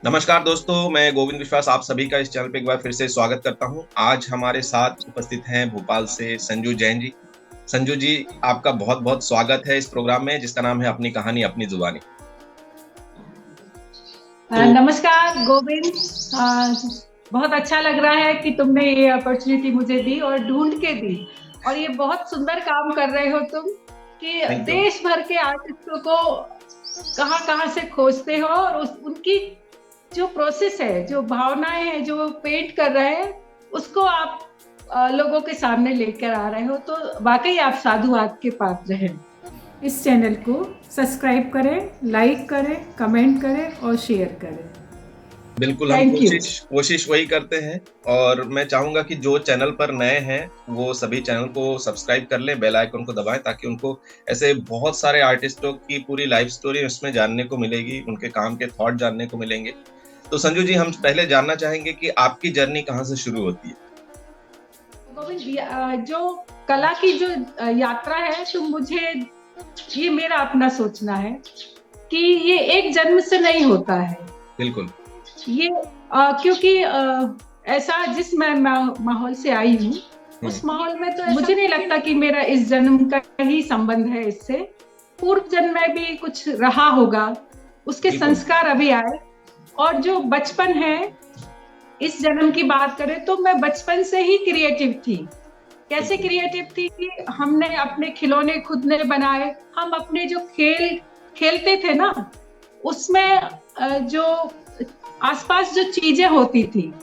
नमस्कार दोस्तों, मैं गोविंद विश्वास आप सभी का इस चैनल पे एक बार फिर से स्वागत करता हूं। आज हमारे साथ उपस्थित हैं भोपाल से संजू जैन जी। संजू जी, आपका बहुत-बहुत स्वागत है इस प्रोग्राम में जिसका नाम है अपनी कहानी अपनी जुबानी। तो नमस्कार गोविंद। अ, बहुत अच्छा लग रहा है कि तुमने ये अपॉर्चुनिटी मुझे दी और ढूंढ के दी। और ये बहुत सुंदर काम कर रहे हो तुम कि थैंक यू। देश भर के आर्टिस्टों को कहाँ कहाँ से खोजते हो और उनकी जो प्रोसेस है, जो भावनाएं हैं, जो पेंट कर रहे हैं, उसको आप लोगों के सामने लेकर आ रहे हो। तो वाकई आप साधुवाद के पात्र हैं। इस चैनल को सब्सक्राइब करें, लाइक करें, कमेंट करें और शेयर करें। बिल्कुल, हम थैंक यू। कोशिश कोशिश वही करते हैं और मैं चाहूँगा कि जो चैनल पर नए हैं, वो सभी चैनल को सब्सक्राइब कर लें, बेल आइकन को दबाएँ ताकि उनको ऐसे बहुत सारे आर्टिस्टों की पूरी लाइफ स्टोरी उसमें जानने को मिलेगी, उनके काम के थॉट जानने को मिलेंगे। तो संजू जी, हम पहले जानना चाहेंगे कि आपकी जर्नी कहाँ से शुरू होती है? गोविंद, जो कला की जो यात्रा है, तो मुझे ये मेरा अपना सोचना है कि ये एक जन्म से नहीं होता है। बिल्कुल। ये क्योंकि ऐसा जिस मैं माहौल से आई हूँ, हुँ, उस माहौल में तो मुझे नहीं लगता कि मेरा इस जन्म का ही संबंध है इससे। पूर्व जन्म में भी कुछ रहा होगा, उसके बिल्कुल। संस्कार अभी आए। और जो बचपन है, इस जन्म की बात करें तो मैं बचपन से ही क्रिएटिव थी। कैसे बिल्कुल, क्रिएटिव थी कि हमने अपने खिलौने खुद ने बनाए। हम अपने जो खेल खेलते थे ना, उसमें जो आसपास जो चीजें होती थी,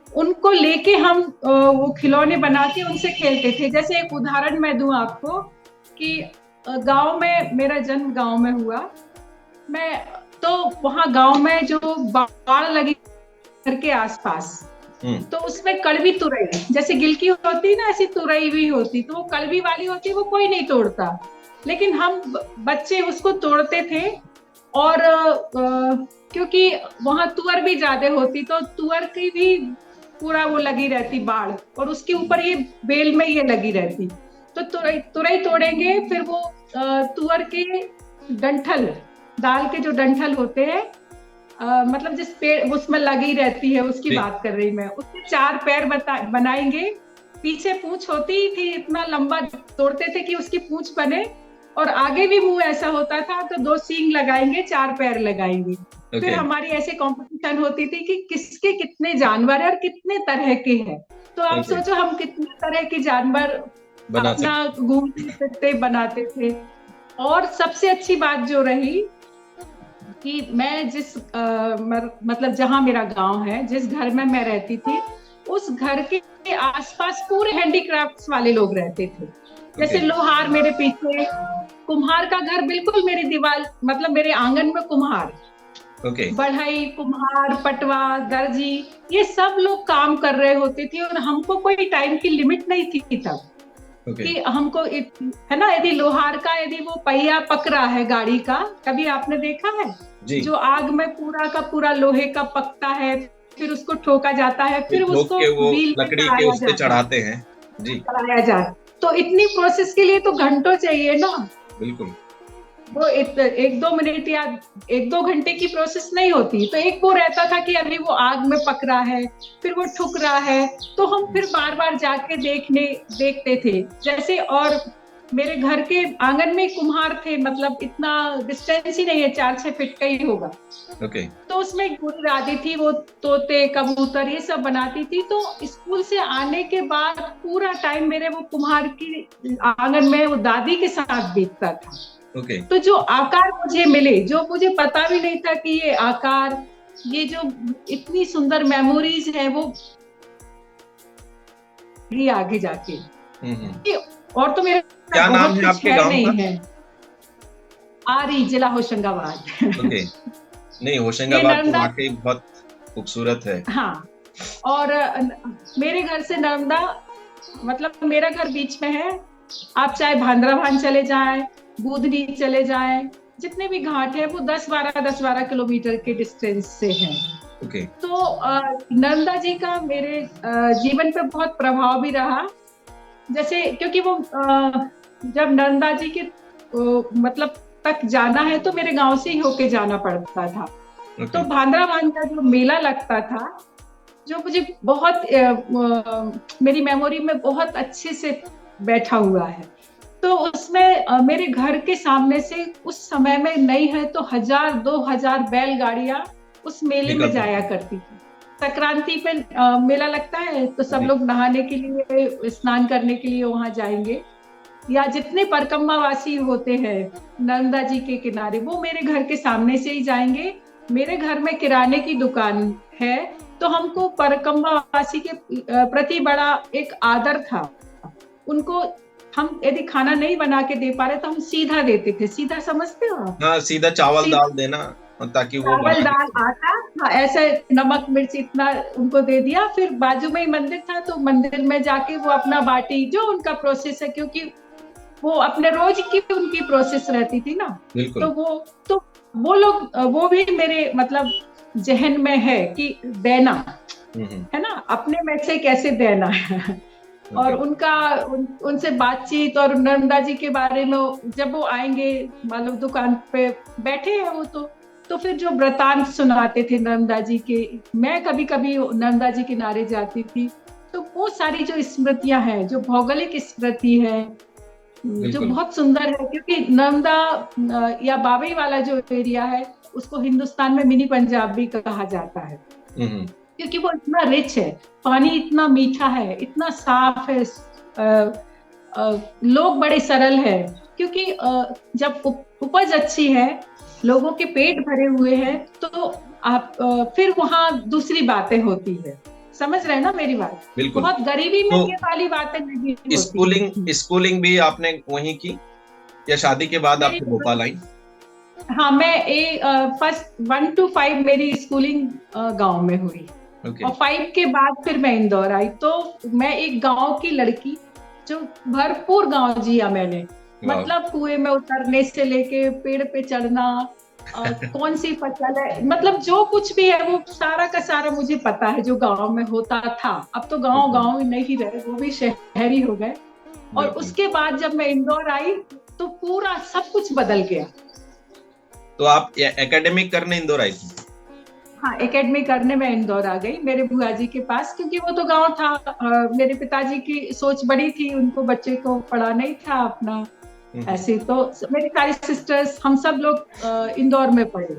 उनको लेके हम वो खिलौने बना के उनसे खेलते थे। जैसे एक उदाहरण मैं दूं आपको कि गांव में, मेरा जन्म गांव में हुआ। मैं तो वहां गांव में जो बाढ़ लगी घर के आसपास, हुँ, तो उसमें कड़वी तुरई, जैसे गिलकी होती ना, ऐसी तुरई भी होती। तो वो कड़वी वाली होती, वो कोई नहीं तोड़ता, लेकिन हम बच्चे उसको तोड़ते थे। और क्योंकि वहां तुअर भी ज्यादा होती, तो तुअर की भी पूरा वो लगी रहती बाढ़, और उसके ऊपर ये बेल में ये लगी रहती। तो तुरई तुरई तोड़ेंगे, फिर वो तुअर के डंठल, दाल के जो डंठल होते हैं, मतलब जिस पेड़ उसमें लगी रहती है, उसकी जी, बात कर रही मैं। उसके चार पैर बनाएंगे। पीछे पूंछ होती थी, इतना लंबा तोड़ते थे कि उसकी पूंछ बने, और आगे भी मुंह ऐसा होता था, तो दो सींग लगाएंगे, चार पैर लगाएंगे। फिर ओके, हमारी ऐसे कंपटीशन होती थी कि किसके कितने जानवर है और कितने तरह के हैं। तो आप ओके, सोचो हम कितने तरह के जानवर बना अपना सकते घूमते फिरते बनाते थे। और सबसे अच्छी बात जो रही कि मैं जिस मतलब जहां मेरा गांव है, जिस घर में मैं रहती थी, उस घर के आसपास पूरे हैंडीक्राफ्ट्स वाले लोग रहते थे। ओके, जैसे लोहार मेरे पीछे, कुम्हार का घर बिल्कुल मेरी दीवार, मतलब मेरे आंगन में कुम्हार, ओके, बढ़ई, कुम्हार, पटवा, दर्जी, ये सब लोग काम कर रहे होते थे। और हमको कोई टाइम की लिमिट नहीं थी तब ओके, कि हमको है ना, यदि लोहार का, यदि वो पहिया पक रहा है गाड़ी का, कभी आपने देखा है, जी, जो आग में पूरा का पूरा लोहे का पकता है, फिर उसको ठोका जाता है, फिर फिर ठोक उसको के वो व्हील में लकड़ी के चढ़ाया उस पे जाता है, चढ़ाते हैं। जी, चढ़ाया जाता। तो इतनी प्रोसेस के लिए तो घंटों चाहिए ना। बिल्कुल, वो एक दो मिनट या एक दो घंटे की प्रोसेस नहीं होती। तो एक वो रहता था कि अभी वो आग में पक रहा है, फिर वो ठुक रहा है, तो हम हुँ, फिर बार बार जाके देखते थे जैसे। और मेरे घर के आंगन में कुम्हार थे, मतलब इतना डिस्टेंस ही नहीं है, 4-6 फीट का ही होगा। ओके, तो उसमें गुड़ी दादी थी, वो तोते कबूतर ये सब बनाती थी। तो स्कूल से आने के बाद पूरा टाइम मेरे वो कुम्हार की आंगन में वो दादी के साथ बीतता था। ओके, तो जो आकार मुझे मिले, जो मुझे पता भी नहीं था कि ये आकार, ये जो इतनी सुंदर मेमोरीज है, वो भी आगे जाके। हुँ, हुँ। और तो मेरे क्या नाम बहुत है कुछ आपके है गाँव नहीं का? है। आरी, जिला होशंगाबाद। ओके, नहीं ये होशंगाबाद तो नर्मदा, वाक़ई बहुत खूबसूरत है। हाँ। और मेरे घर से नर्मदा, मतलब मेरा घर बीच में है। आप चाहे भांद्राभान चले जाएं, बूधनी चले जाएं, जितने भी घाट है वो 10-12 किलोमीटर के डिस्टेंस से है। ओके, तो नर्मदा जी का मेरे जीवन पे बहुत प्रभाव भी रहा। जैसे क्योंकि वो जब नर्मदा जी के मतलब तक जाना है, तो मेरे गांव से ही होके जाना पड़ता था। ओके। तो भाद्रा भांजा जो मेला लगता था, जो मुझे बहुत मेरी मेमोरी में बहुत अच्छे से बैठा हुआ है। तो उसमें मेरे घर के सामने से उस समय में नहीं है तो 1000-2000 बैलगाड़ियां उस मेले में निकलती जाया थी। करती थी। संक्रांति पे मेला लगता है तो सब जी। लोग नहाने के लिए, स्नान करने के लिए वहां जाएंगे। या जितने परिक्रमा वासी होते हैं नर्मदा जी के किनारे, वो मेरे घर के सामने से ही जाएंगे। मेरे घर में किराने की दुकान है, तो हमको परिक्रमा वासी के प्रति बड़ा एक आदर था। उनको हम यदि खाना नहीं बना के दे पा रहे तो हम सीधा देते थे। सीधा समझते हो आप? हाँ, सीधा चावल सीधा दाल देना, ताकि वो चावल बना के दाल खाए। आटा, हाँ, ऐसे नमक मिर्च इतना उनको दे दिया। फिर बाजू में ही मंदिर था, तो मंदिर में जाके वो अपना बाटी, जो उनका प्रोसेस है, क्योंकि वो अपने रोज की उनकी प्रोसेस रहती थी ना। बिल्कुल। तो वो लोग, वो भी मेरे मतलब जहन में है कि देना हम्म। है ना, अपने में से कैसे देना है। और ओके। उनसे बातचीत, और नर्मदा जी के बारे में जब वो आएंगे, मतलब दुकान पे बैठे हैं वो, तो फिर जो वृतांत सुनाते थे नर्मदा जी के, मैं कभी कभी नर्मदा जी किनारे जाती थी। तो वो सारी जो स्मृतियां हैं, जो भौगोलिक स्मृति है, जो बिल्कुल। बहुत सुंदर है, क्योंकि नर्मदा या बावई वाला जो एरिया है, उसको हिंदुस्तान में मिनी पंजाब भी कहा जाता है, हम्म। क्योंकि वो इतना रिच है, पानी इतना मीठा है, इतना साफ है, लोग बड़े सरल है। क्योंकि जब उपज अच्छी है, लोगों के पेट भरे हुए हैं, तो आप फिर वहां दूसरी बातें होती है। समझ रहे हैं ना मेरी बात? बिल्कुल। बहुत गरीबी में तो ये वाली बातें नहीं होती। स्कूलिंग स्कूलिंग भी आपने वहीं की, या शादी के बाद मेरी, आपने भोपाल आई? हाँ, मैं फर्स्ट 1 to 5 मेरी स्कूलिंग गांव में हुई। ओके। और 5 के बाद फिर मैं इंदौर आई। तो मैं एक गांव की लड़की, जो भरपूर गांव जिया मैंने। वाह। मतलब कुएं में उतरने से लेके पेड़ पे चढ़ना, कौन सी फसल है, मतलब जो कुछ भी है वो सारा का सारा मुझे पता है, जो गांव में होता था। अब तो गांव बिल्कुल। गांव नहीं रहे, वो भी शहरी हो गए। और बिल्कुल। उसके बाद जब मैं इंदौर आई, तो पूरा सब कुछ बदल गया। तो आप एकेडमिक करने इंदौर आई थी? हाँ, एकेडमी करने में इंदौर आ गई मेरे बुआ जी के पास, क्योंकि वो तो गांव था। मेरे पिताजी की सोच बड़ी थी, उनको बच्चे को पढ़ाना ही था अपना। हम्म। ऐसे तो मेरी सारी सिस्टर्स, हम सब लोग इंदौर में पढ़े।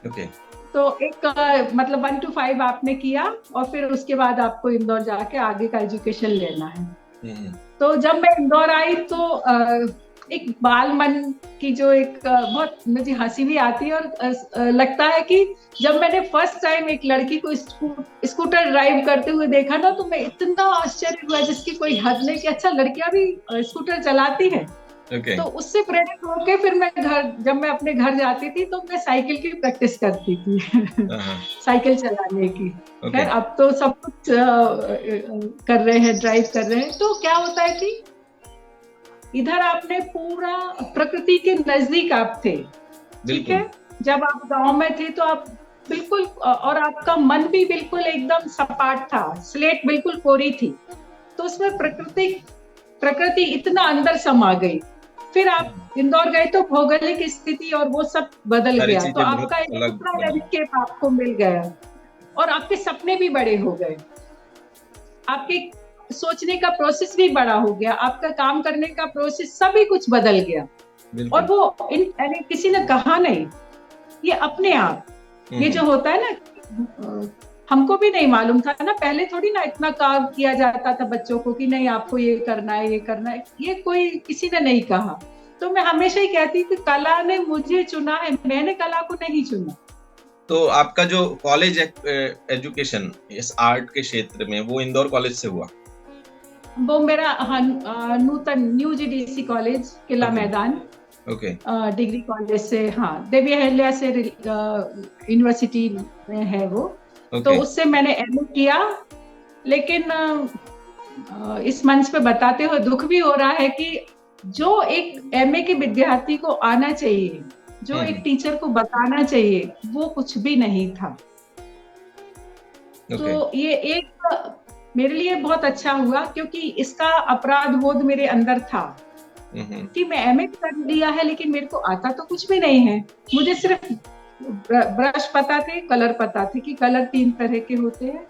ओके। तो एक मतलब 1 to 5 आपने किया, और फिर उसके बाद आपको इंदौर जाके आगे का एजुकेशन लेना है। हम्म। तो जब मैं इंदौर आई, तो एक बाल मन की जो एक बहुत मुझे हंसी भी आती है, और लगता है कि जब मैंने फर्स्ट टाइम एक लड़की को स्कूटर ड्राइव करते हुए देखा ना, तो मैं इतना आश्चर्य हुआ जिसकी कोई हद नहीं, कि अच्छा, लड़कियां भी स्कूटर चलाती हैं। ओके। तो उससे प्रेरित होकर फिर मैं जब मैं अपने घर जाती थी, तो मैं साइकिल की प्रैक्टिस करती थी। हाँ। साइकिल चलाने की। ओके। खैर, अब तो सब कुछ कर रहे हैं, ड्राइव कर रहे हैं। तो क्या होता है कि इधर आपने पूरा प्रकृति के नजदीक आप थे। ठीक है। बिल्कुल। जब आप गांव में थे तो आप बिल्कुल, और आपका मन भी बिल्कुल एकदम सपाट था, स्लेट बिल्कुल कोरी थी। तो उसमें प्रकृति प्रकृति इतना अंदर समा गई। फिर आप इंदौर गए तो भौगोलिक स्थिति और वो सब बदल सारी गया, तो चीजें बहुत आपका एक अलग दूसरा बनी। लैंडस्केप आपको मिल गया, और आपके सपने भी बड़े हो गए, आपके सोचने का प्रोसेस भी बड़ा हो गया, आपका काम करने का प्रोसेस, सभी कुछ बदल गया। और बिल्कुल। वो किसी ने कहा नहीं, ये अपने आप, ये जो हम्म। होता है ना, हमको भी नहीं मालूम था ना, पहले थोड़ी ना इतना काम किया जाता था बच्चों को कि नहीं आपको ये करना है, ये करना है, ये कोई किसी ने नहीं कहा। तो मैं हमेशा ही कहती कि कला ने मुझे चुना है, मैंने कला को नहीं चुना। तो आपका जो कॉलेज एजुकेशन इस आर्ट के क्षेत्र में, वो इंदौर कॉलेज से हुआ? वो मेरा, हाँ, नूतन न्यू जीडीसी कॉलेज किला ओके। मैदान ओके। डिग्री कॉलेज से, हाँ, देवी अहिल्या से यूनिवर्सिटी में है वो। तो ओके। उससे मैंने एमए किया। लेकिन इस मंच पे बताते हुए दुख भी हो रहा है कि जो एक एमए के विद्यार्थी को आना चाहिए, जो एक टीचर को बताना चाहिए, वो कुछ भी नहीं था। ओके। तो ये एक मेरे लिए बहुत अच्छा हुआ, क्योंकि इसका अपराध बोध मेरे अंदर था कि मैं एमए कर लिया है, लेकिन मेरे को आता तो कुछ भी नहीं है। मुझे सिर्फ ब्रश पता थे, कलर पता थे कि कलर 3 तरह के होते हैं,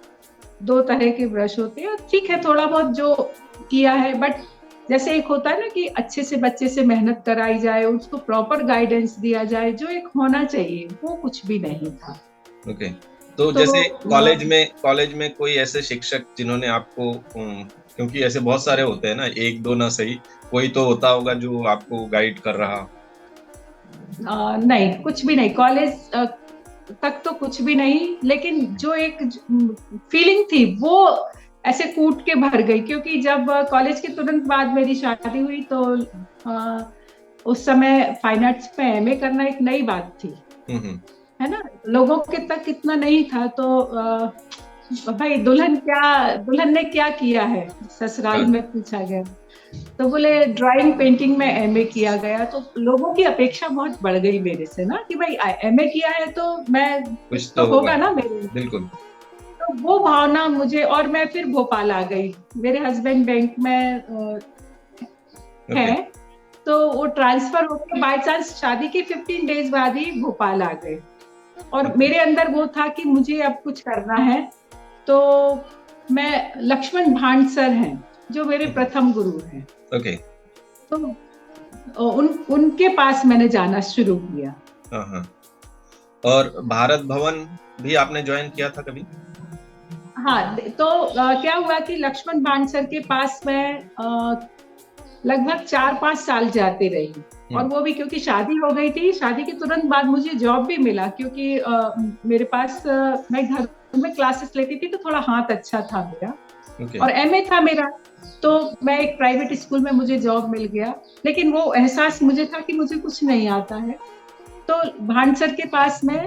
2 तरह के ब्रश होते हैं। ठीक है, थोड़ा बहुत जो किया है, बट जैसे एक होता है ना कि अच्छे से बच्चे से मेहनत कराई जाए, उसको प्रॉपर गाइडेंस दिया जाए, जो एक होना चाहिए, वो कुछ भी नहीं था। ओके। तो तो जैसे कॉलेज में कोई ऐसे शिक्षक जिन्होंने आपको क्योंकि ऐसे बहुत सारे होते हैं ना, एक दो ना सही, कोई तो होता होगा जो आपको गाइड कर रहा। नहीं, कुछ भी नहीं, कॉलेज तक तो कुछ भी नहीं, लेकिन जो एक फीलिंग थी वो ऐसे कूट के भर गई, क्योंकि जब कॉलेज के तुरंत बाद मेरी शादी हुई तो उस समय फाइन आर्ट्स में एमए करना एक नई बात थी, है ना, लोगों के तक इतना नहीं था। तो भाई दुल्हन ने क्या किया है ससुराल में, पूछा गया। तो बोले ड्राइंग पेंटिंग में एमए किया गया। तो लोगों की अपेक्षा बहुत बढ़ गई मेरे से ना, कि भाई एमए किया है तो मैं कुछ तो होगा ना मेरे। बिल्कुल। तो वो भावना मुझे, और मैं फिर भोपाल आ गई, मेरे हस्बैंड बैंक में है, तो वो ट्रांसफर होकर बाय चांस शादी के 15 डेज बाद ही भोपाल आ गए। और मेरे अंदर वो था कि मुझे अब कुछ करना है। तो मैं लक्ष्मण भांड सर हैं जो मेरे प्रथम गुरु हैं। ओके। तो उनके पास मैंने जाना शुरू किया। हाँ। और भारत भवन भी आपने ज्वाइन किया था कभी? हाँ, तो क्या हुआ कि लक्ष्मण भांड सर के पास मैं लगभग 4-5 साल जाते रही, और वो भी क्योंकि शादी हो गई थी। शादी के तुरंत बाद मुझे जॉब भी मिला, क्योंकि मेरे पास मैं घर में क्लासेस लेती थी, तो थोड़ा हाथ अच्छा था मेरा। और एमए था मेरा, तो मैं एक प्राइवेट स्कूल में मुझे जॉब मिल गया। लेकिन वो एहसास मुझे था कि मुझे कुछ नहीं आता है। तो भांड सर के पास मैं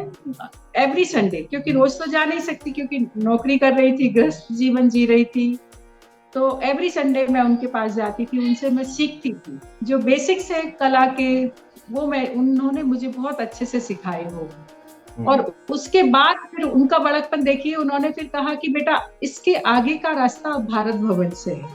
एवरी संडे, क्योंकि रोज तो जा नहीं सकती, क्योंकि नौकरी कर रही थी, गृहस्थ जीवन जी रही थी, तो एवरी संडे मैं उनके पास जाती थी, उनसे मैं सीखती थी जो बेसिक्स है कला के, वो उन्होंने मुझे बहुत अच्छे से सिखाए हो। और उसके बाद फिर उनका बड़कपन देखिए, उन्होंने फिर कहा कि बेटा इसके आगे का रास्ता भारत भवन से है।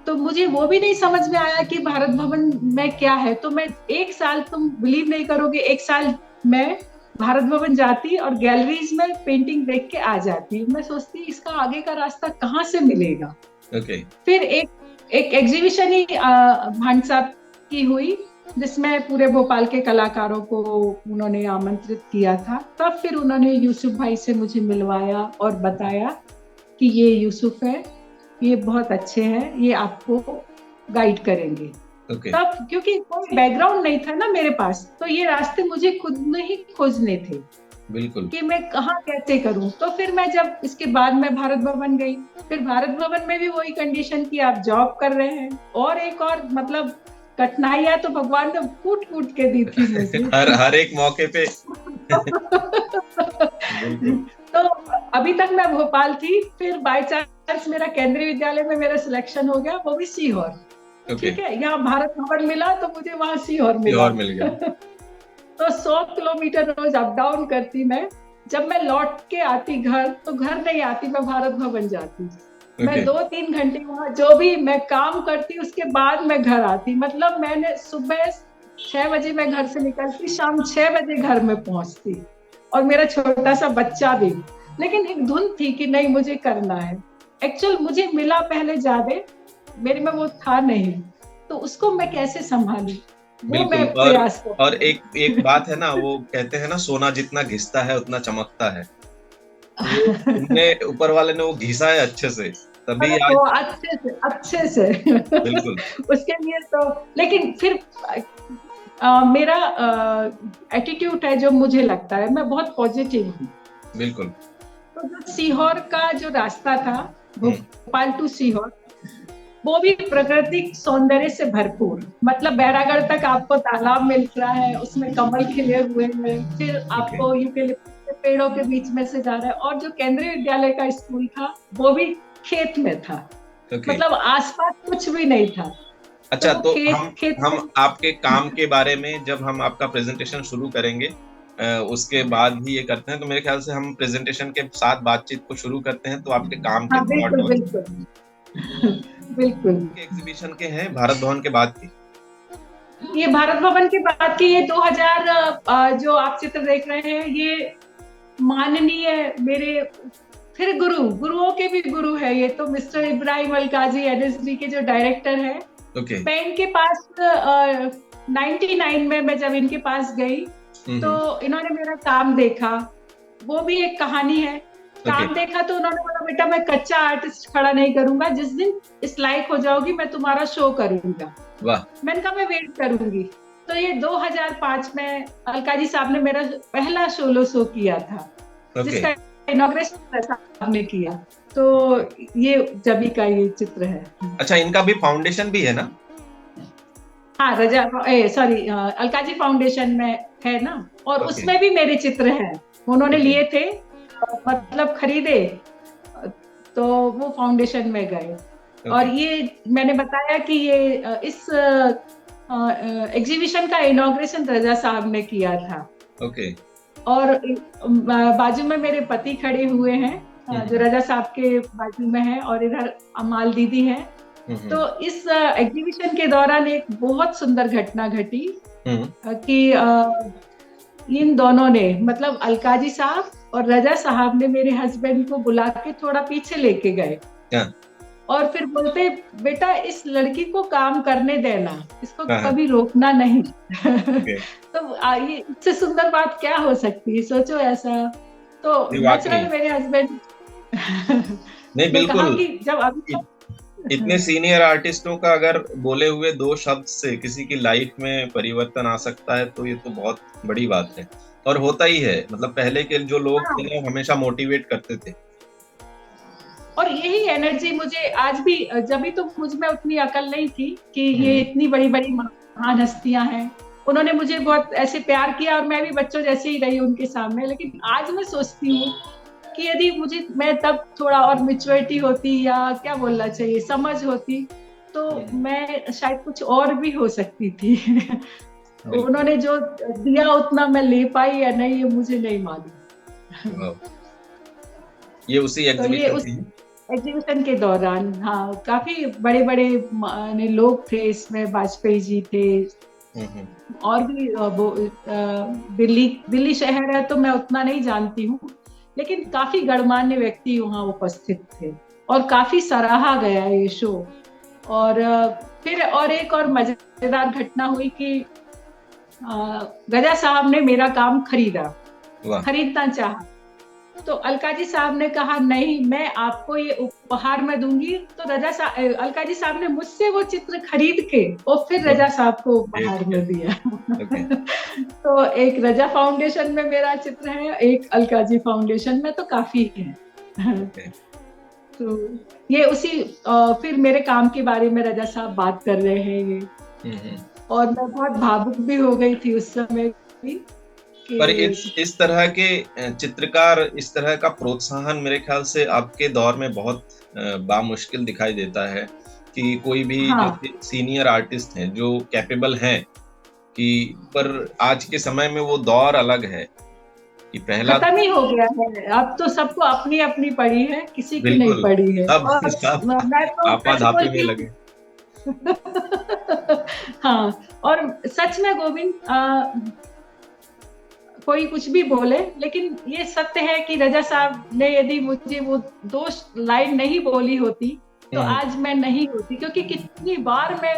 तो मुझे वो भी नहीं समझ में आया कि भारत भवन में क्या है। तो मैं 1 साल, तुम बिलीव नहीं करोगे, 1 साल मैं भारत भवन जाती और गैलरीज में पेंटिंग देख के आ जाती। मैं सोचती इसका आगे का रास्ता कहाँ से मिलेगा। फिर एक एग्जीबिशन ही भांड साहब की हुई, जिसमें पूरे भोपाल के कलाकारों को उन्होंने आमंत्रित किया था। तब फिर उन्होंने यूसुफ भाई से मुझे मिलवाया और बताया कि ये यूसुफ है, ये बहुत अच्छे हैं, ये आपको गाइड करेंगे। तब क्योंकि कोई बैकग्राउंड नहीं था ना मेरे पास, तो ये रास्ते मुझे खुद में ही खोजने थे। बिल्कुल। कि मैं कहाँ कैसे करूं। तो फिर मैं जब इसके बाद में भारत भवन गई, फिर भारत भवन में भी वही कंडीशन की आप जॉब कर रहे हैं, और एक और मतलब कठिनाइयां तो भगवान ने कूट कूट के दी थी मुझे हर एक मौके पे तो अभी तक मैं भोपाल थी, फिर बाय चांस मेरा केंद्रीय विद्यालय में मेरा सिलेक्शन हो गया, वो भी सीहोर। ठीक है, यहाँ भारत भवन मिला तो मुझे वहां सीहोर मिल गया तो 100 किलोमीटर रोज अप डाउन करती मैं। जब मैं लौट के आती घर, तो घर नहीं आती, मैं भारत भवन जाती। मैं 2-3 घंटे वहां जो भी मैं काम करती, उसके बाद मैं घर आती। मतलब मैंने सुबह 6 बजे मैं घर से निकलती, शाम 6 बजे घर में पहुंचती, और मेरा छोटा सा बच्चा भी। लेकिन एक धुन थी कि नहीं मुझे करना है। एक्चुअल मुझे मिला पहले ज्यादा, मेरे में वो था नहीं, तो उसको मैं कैसे संभालू, वो मैं प्रयास करती। और एक बात है ना, वो कहते हैं ना, सोना जितना घिसता है उतना चमकता है। तुमने, ऊपर वाले ने वो घिसा है अच्छे से, तभी आज अच्छे से बिल्कुल उसके लिए तो। लेकिन फिर मेरा एटीट्यूड है जो मुझे लगता है, मैं बहुत पॉजिटिव हूँ। बिल्कुल। तो जो सीहोर का जो रास्ता था, भोपाल टू सीहोर, वो भी प्राकृतिक सौंदर्य से भरपूर। मतलब बैरागढ़ तक आपको तालाब मिल रहा है, उसमें कमल खिले हुए हैं, फिर आपको यूकेलिप्टस के पेड़ों के बीच में से जा रहा है। और जो केंद्रीय विद्यालय का स्कूल था, वो भी खेत में था। मतलब आसपास कुछ भी नहीं था। अच्छा, तो हम आपके काम के बारे में जब हम आपका प्रेजेंटेशन शुरू करेंगे, उसके बाद ही ये करते हैं, तो मेरे ख्याल से हम प्रेजेंटेशन के साथ बातचीत को शुरू करते हैं। तो आपके काम के बिल्कुल एग्जीबिशन के हैं भारत भवन के बाद की? ये भारत भवन की बात की, ये 2000 जो आप चित्र देख रहे हैं, ये माननीय मेरे फिर गुरुओं के भी गुरु है ये तो, मिस्टर इब्राहिम अलकाजी एनएसडी के जो डायरेक्टर है। ओके। मैं इनके पास 99 में मैं जब इनके पास गई तो इन्होंने मेरा काम देखा, वो भी एक कहानी है। काम देखा तो उन्होंने बोला बेटा मैं कच्चा आर्टिस्ट खड़ा नहीं करूंगा, जिस दिन इस लायक हो जाओगी मैं तुम्हारा शो करूंगा। वाह। मैंने कहा मैं वेट करूंगी। तो ये 2005 में अलकाजी साहब ने मेरा पहला सोलो शो किया था, जिसका इनॉग्रेशन साहब ने किया। तो ये जबी का ये चित्र है। अच्छा, इनका भी फाउंडेशन भी है ना? हाँ, अलकाजी फाउंडेशन में है ना, और उसमें भी मेरे चित्र हैं। उन्होंने लिए थे, मतलब खरीदे तो वो फाउंडेशन में गए। और ये मैंने बताया कि ये इस एग्जीबिशन का इनॉग्रेशन रजा साहब ने किया था। ओके। और बाजू में मेरे पति खड़े हुए हैं, जो रजा साहब के बाजू में है, और इधर अमाल दीदी है। तो इस एग्जीबिशन के दौरान एक बहुत सुंदर घटना घटी कि इन दोनों ने, मतलब अलकाजी साहब और रजा साहब ने मेरे हस्बैंड को बुला के थोड़ा पीछे लेके गए और फिर बोलते बेटा इस लड़की को काम करने देना, इसको कभी रोकना नहीं। तो ये इससे सुंदर बात क्या हो सकती है, सोचो ऐसा। तो नेचुरल मेरे हस्बैंड नहीं, बिल्कुल कि जब अभी इतने सीनियर आर्टिस्टों का अगर बोले हुए 2 शब्द से किसी की लाइफ में परिवर्तन आ सकता है तो ये तो बहुत बड़ी बात है, और होता ही है। मतलब पहले के जो लोग थे हमेशा मोटिवेट करते थे, और यही एनर्जी मुझे आज भी, जब भी तो मुझ में उतनी अकल नहीं थी कि ये इतनी बड़ी बड़ी महान हस्तियां हैं। उन्होंने मुझे बहुत ऐसे प्यार किया और मैं भी बच्चों जैसे ही रही उनके सामने। लेकिन आज मैं सोचती हूँ कि यदि मैं तब थोड़ा और मैच्योरिटी होती, या क्या बोलना चाहिए, समझ होती, तो मैं शायद कुछ और भी हो सकती थी। उन्होंने जो दिया उतना मैं ले पाई या नहीं, ये मुझे नहीं मालूम। ये उसी एग्जीबिशन के दौरान, हाँ, काफी बड़े बड़े लोग थे इसमें। वाजपेयी जी थे, और भी दिल्ली शहर है तो मैं उतना नहीं जानती हूँ, लेकिन काफी गणमान्य व्यक्ति वहाँ उपस्थित थे और काफी सराहा गया ये शो। और फिर एक और मजेदार घटना हुई कि गजा साहब ने मेरा काम खरीदना चाहा। तो अलकाजी साहब ने कहा नहीं, मैं आपको ये उपहार में दूंगी। तो अलकाजी साहब ने मुझसे वो चित्र खरीद के और फिर रजा साहब को उपहार में दिया। तो एक रजा फाउंडेशन में मेरा चित्र है, एक अलकाजी फाउंडेशन में, तो काफी है। तो ये उसी फिर मेरे काम के बारे में रजा साहब बात कर रहे हैं ये, और मैं बहुत भावुक भी हो गई थी उस समय भी। पर इस तरह के चित्रकार, इस तरह का प्रोत्साहन मेरे ख्याल से आपके दौर में बहुत बामुश्किल दिखाई देता है कि कोई भी सीनियर आर्टिस्ट हैं जो कैपेबल हैं, कि पर आज के समय में वो दौर अलग है कि पहला खत्म ही हो गया है। अब तो सबको अपनी अपनी पड़ी है, किसी की नहीं पड़ी है। अब सब आपाधापी में लगे। हाँ, और सच में गोविंद, कोई कुछ भी बोले, लेकिन ये सत्य है कि रजा साहब ने यदि मुझे वो 2 लाइन नहीं बोली होती तो आज मैं नहीं होती, क्योंकि कितनी बार मैं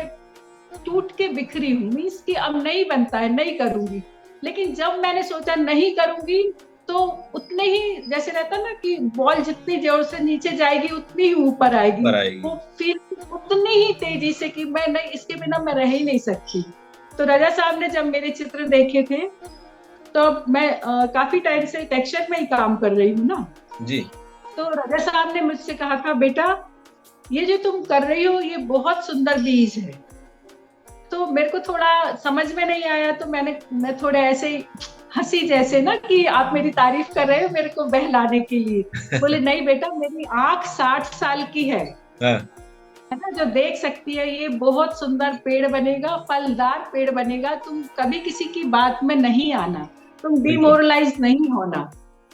टूट के बिखरी हूँ। मीन्स कि अब नहीं बनता है, नहीं करूंगी। लेकिन जब मैंने सोचा नहीं करूंगी तो उतने ही, जैसे रहता ना कि बॉल जितनी जोर से नीचे जाएगी उतनी ही ऊपर आएगी। वो फील उतनी ही तेजी से कि मैं नहीं, इसके बिना मैं रह ही नहीं सकती। तो रजा साहब ने जब मेरे चित्र देखे थे तो मैं काफी टाइम से टेक्सचर में ही काम कर रही हूँ ना जी। तो रजा साहब ने मुझसे कहा था बेटा ये जो तुम कर रही हो ये बहुत सुंदर बीज है। तो मेरे को थोड़ा समझ में नहीं आया, तो मैं थोड़े ऐसे हंसी, जैसे ना कि आप मेरी तारीफ कर रहे हो मेरे को बहलाने के लिए। बोले नहीं बेटा, मेरी आंख 60 साल की है ना, जो देख सकती है। ये बहुत सुंदर पेड़ बनेगा, फलदार पेड़ बनेगा। तुम कभी किसी की बात में नहीं आना, तुम डिमोरलाइज नहीं होना,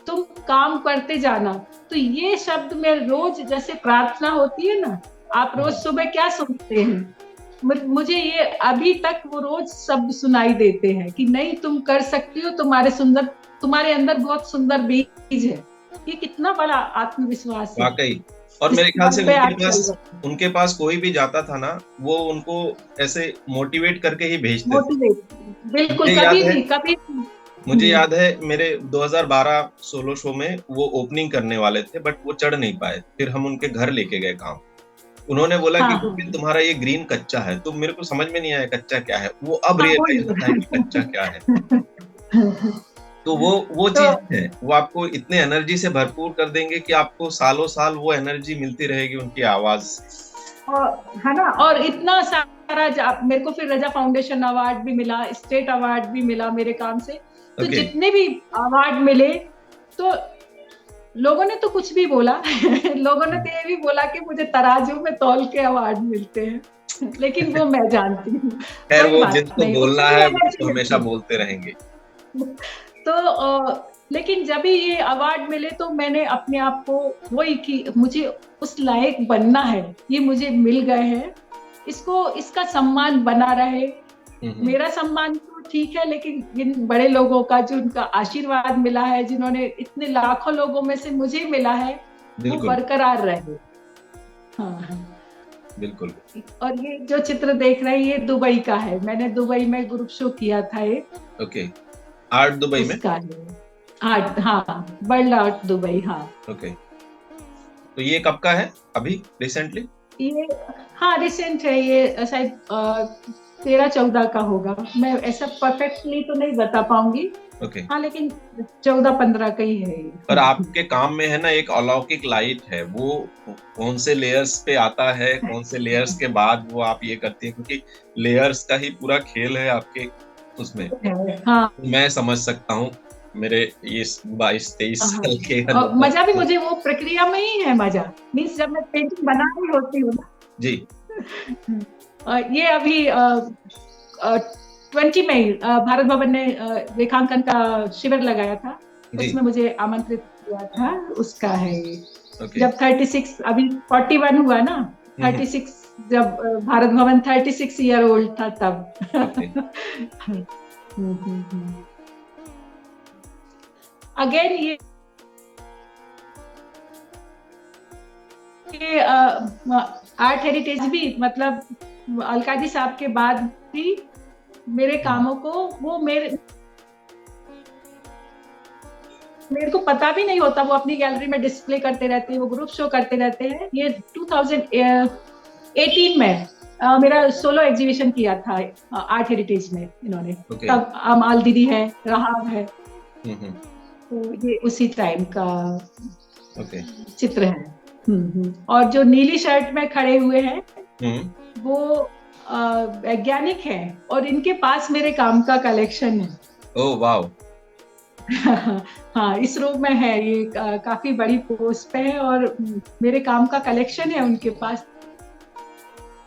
तुम काम करते जाना। तो ये शब्द में रोज जैसे प्रार्थना होती है ना, आप रोज सुबह क्या सुनते हैं मुझे ये अभी तक वो रोज शब्द सुनाई देते हैं कि नहीं तुम कर सकती हो, तुम्हारे अंदर बहुत सुंदर बीज है। ये कितना बड़ा आत्मविश्वास है, वाकई। और इस मेरे ख्याल से बात पे आप चल रहे उनके पास कोई भी जाता था ना, वो उनको ऐसे मोटिवेट करके ही भेजते थे। मोटिवेट, बिल्कुल, मुझे याद कभी है नहीं, कभी मुझे नहीं। याद है मेरे 2012 सोलो शो में वो ओपनिंग करने वाले थे, बट वो चढ़ नहीं पाए। फिर हम उनके घर लेके गए काम। उन्होंने बोला हाँ कि हाँ गोविंद तुम्हारा ये ग्रीन कच्चा है। तो मेरे को समझ में नहीं आया कच्चा क्या है, वो अब हाँ, रियलाइज होता है कि कच्चा क्या है। बोलिए। तो वो तो चीज है, वो आपको इतने एनर्जी से भरपूर कर देंगे कि आपको सालों साल वो एनर्जी मिलती रहेगी उनकी आवाज से। है ना, और इतना सारा मेरे को फिर रजा फाउंडेशन अवार्ड भी मिला, स्टेट अवार्ड भी मिला मेरे काम से। तो ओके। जितने भी अवार्ड मिले, तो लोगों ने तो कुछ भी बोला। लोगों ने तो ये भी बोला कि मुझे तराजू में तौल के अवार्ड मिलते हैं। लेकिन वो मैं जानती हूँ, खैर, कोई वो बात जिनको नहीं, बोलना उससे भी है वो एनर्जी तो हमेशा मिलती बोलते रहेंगे। है। तो लेकिन जब भी ये अवार्ड मिले तो मैंने अपने आप को वही कि मुझे उस लायक बनना है, ये मुझे मिल गए हैं, इसको इसका सम्मान बना रहे। मेरा सम्मान तो ठीक है, लेकिन जिन बड़े लोगों का जो उनका आशीर्वाद मिला है, जिन्होंने इतने लाखों लोगों में से मुझे मिला है, वो बिल्कुल बरकरार रहे। हाँ हाँ। बिल्कुल। और ये जो चित्र देख रहे हैं, ये दुबई का है। मैंने दुबई में ग्रुप शो किया था एक, ओके। आर्ट दुबई में। उसका है आर्ट, हाँ, वर्ल्ड आर्ट दुबई, हाँ। ओके। तो ये कब का है, अभी रिसेंटली? ये हाँ रिसेंट है, ये शायद 13-14 का होगा। मैं ऐसा परफेक्टली तो नहीं बता पाऊंगी, ओके। हाँ, लेकिन 14-15 का ही है ये। पर आपके काम में है ना एक अलौकिक लाइट है, वो कौन से लेयर्स पे आता है, कौन से लेयर्स के बाद वो आप ये करती हैं, क्योंकि लेयर्स का ही पूरा खेल है आपके उसमें। हाँ मैं समझ सकता हूँ, मेरे ये 22-23 हाँ। साल के और अनुभव मजा भी से। मुझे वो प्रक्रिया में ही है, मजा मीन्स जब मैं पेंटिंग बना रही होती हूँ जी ना। ये अभी 20 मई भारत भवन ने रेखांकन का शिविर लगाया था, जी। उसमें मुझे आमंत्रित किया था, उसका है ये। ओके। जब 36, अभी 41 हुआ ना, हम्म। 36, जब भारत भवन 36 ईयर ओल्ड था ओके। तब। अगेन ये आर्ट हेरिटेज भी, मतलब अलकाजी साहब के बाद भी मेरे कामों को वो मेरे को पता भी नहीं होता, वो अपनी गैलरी में डिस्प्ले करते रहते हैं, वो ग्रुप शो करते रहते हैं। ये 2018 में मेरा सोलो एग्जीबिशन किया था आर्ट हेरिटेज में इन्होंने। ओके। तब अमाल दीदी है, रहाब है, हम्म। तो ये उसी टाइम का ओके। चित्र है। और जो नीली शर्ट में खड़े हुए हैं, हम्म। वो वैज्ञानिक हैं, और इनके पास मेरे काम का कलेक्शन है। Oh wow. हाँ, इस रूम में है, ये काफी बड़ी पोस्ट पे है, और मेरे काम का कलेक्शन है उनके पास।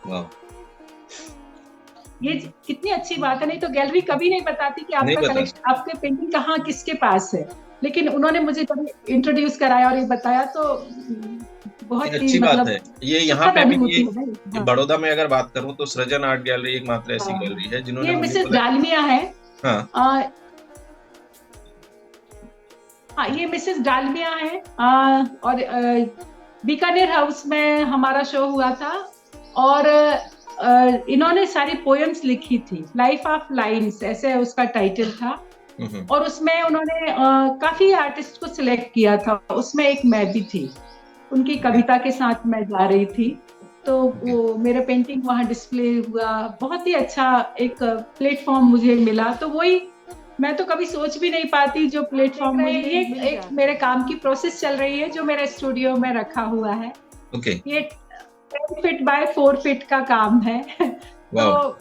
वाओ। ये कितनी अच्छी बात है, नहीं तो गैलरी कभी नहीं बताती कि नहीं आपका बता। कलेक्शन, आपके पेंटिंग कहाँ किसके पास है। लेकिन उन्होंने मुझे जब इंट्रोड्यूस कराया और ये बताया, तो ये बहुत ही अच्छी बात है। मतलब ये यहाँ सुखद पे भी अनुभूति है भाई। ये हाँ बड़ौदा में अगर बात करूँ तो सृजन आर्ट गैलरी एकमात्र ऐसी हाँ। गैलरी है जिन्होंने ये मुझे मिसेस बोला। डालमिया है। हाँ। हाँ, ये मिसेस डालमिया है। और बीकानेर हाउस में हमारा शो हुआ था, और इन्होंने सारी पोएम्स लिखी थी, लाइफ ऑफ लाइन्स ऐसे उसका टाइटल था। और उसमें उन्होंने काफी आर्टिस्ट को सिलेक्ट किया था, उसमें एक मैं भी थी। उनकी कविता के साथ मैं जा रही थी, तो वो मेरा पेंटिंग वहाँ डिस्प्ले हुआ। बहुत ही अच्छा एक प्लेटफॉर्म मुझे मिला। तो वही, मैं तो कभी सोच भी नहीं पाती जो प्लेटफॉर्म मुझे एक मेरे काम की प्रोसेस चल रही है, जो मेरे स्टूडियो में रखा हुआ है। ओके। ये 10 फीट बाय 4 फीट का काम है। तो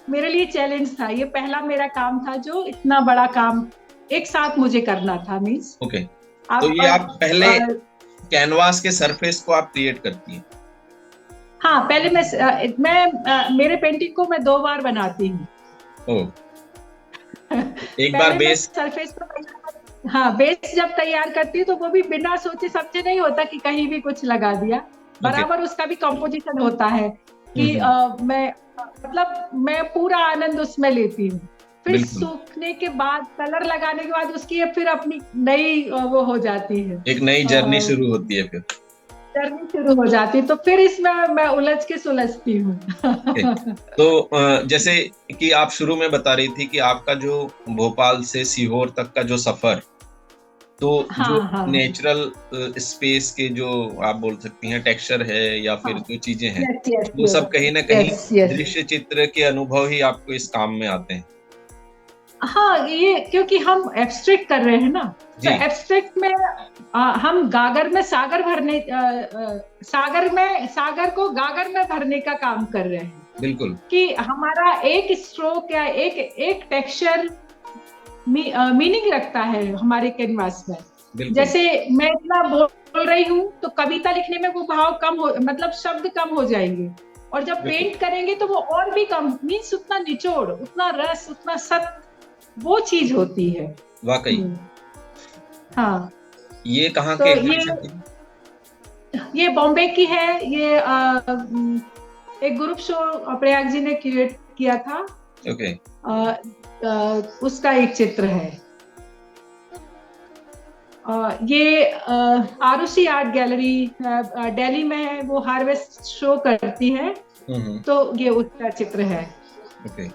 मेरे लिए चैलेंज था, ये पहला मेरा काम था जो इतना बड़ा काम एक साथ मुझे करना था। Means okay. तो ये आप पहले कैनवास के सरफेस को आप क्रिएट करती हैं? हाँ, पहले मैं मेरे पेंटिंग को मैं 2 बार बनाती हूँ। एक बार बेस। सरफेस तो हाँ, बेस जब तैयार करती हूँ तो वो भी बिना सोचे समझे नहीं होता कि कहीं भी कुछ लगा दिया, बराबर उसका भी कंपोजिशन होता है। कि हम्म, मैं पूरा आनंद उसमें लेती हूँ। फिर बिल्कुल। सूखने के बाद, कलर लगाने के बाद उसकी फिर अपनी नई वो हो जाती है, एक नई जर्नी शुरू होती है फिर। जर्नी शुरू हो जाती है, तो फिर इसमें मैं उलझ के सुलझती हूँ। ओके। तो जैसे कि आप शुरू में बता रही थी कि आपका जो भोपाल से सीहोर तक का जो सफर, तो जो हाँ हाँ नेचुरल स्पेस के जो आप बोल सकती हैं टेक्सचर है या फिर हाँ। जो चीजें हैं, यस यस वो सब कहीं ना कहीं यस यस। दृश्य चित्र के अनुभव ही आपको इस काम में आते हैं। हाँ, ये क्योंकि हम एब्स्ट्रैक्ट कर रहे हैं ना, तो जी। एब्स्ट्रैक्ट में हम गागर में सागर भरने, सागर को गागर में भरने का काम कर रहे हैं। बिल्कुल। कि हमारा एक स्ट्रोक या एक एक टेक्सचर मीनिंग रखता है हमारे कैनवास में। बिल्कुल। जैसे मैं इतना बोल रही हूँ तो कविता लिखने में वो भाव कम हो, मतलब शब्द कम हो जाएंगे, और जब बिल्कुल। पेंट करेंगे तो वो और भी कम, मीन्स उतना निचोड़, उतना रस, उतना सत, वो चीज होती है। वाकई। हाँ। ये कहाँ के तो एग्जीबिशन थी? ये बॉम्बे की है। ये एक ग्रुप शो प्रयाग जी ने क्रिएट किया था। ओके। उसका एक चित्र है। ये आरुषि आर्ट गैलरी दिल्ली में है, वो हार्वेस्ट शो करती है, हम्म। तो ये उसका चित्र है। ओके।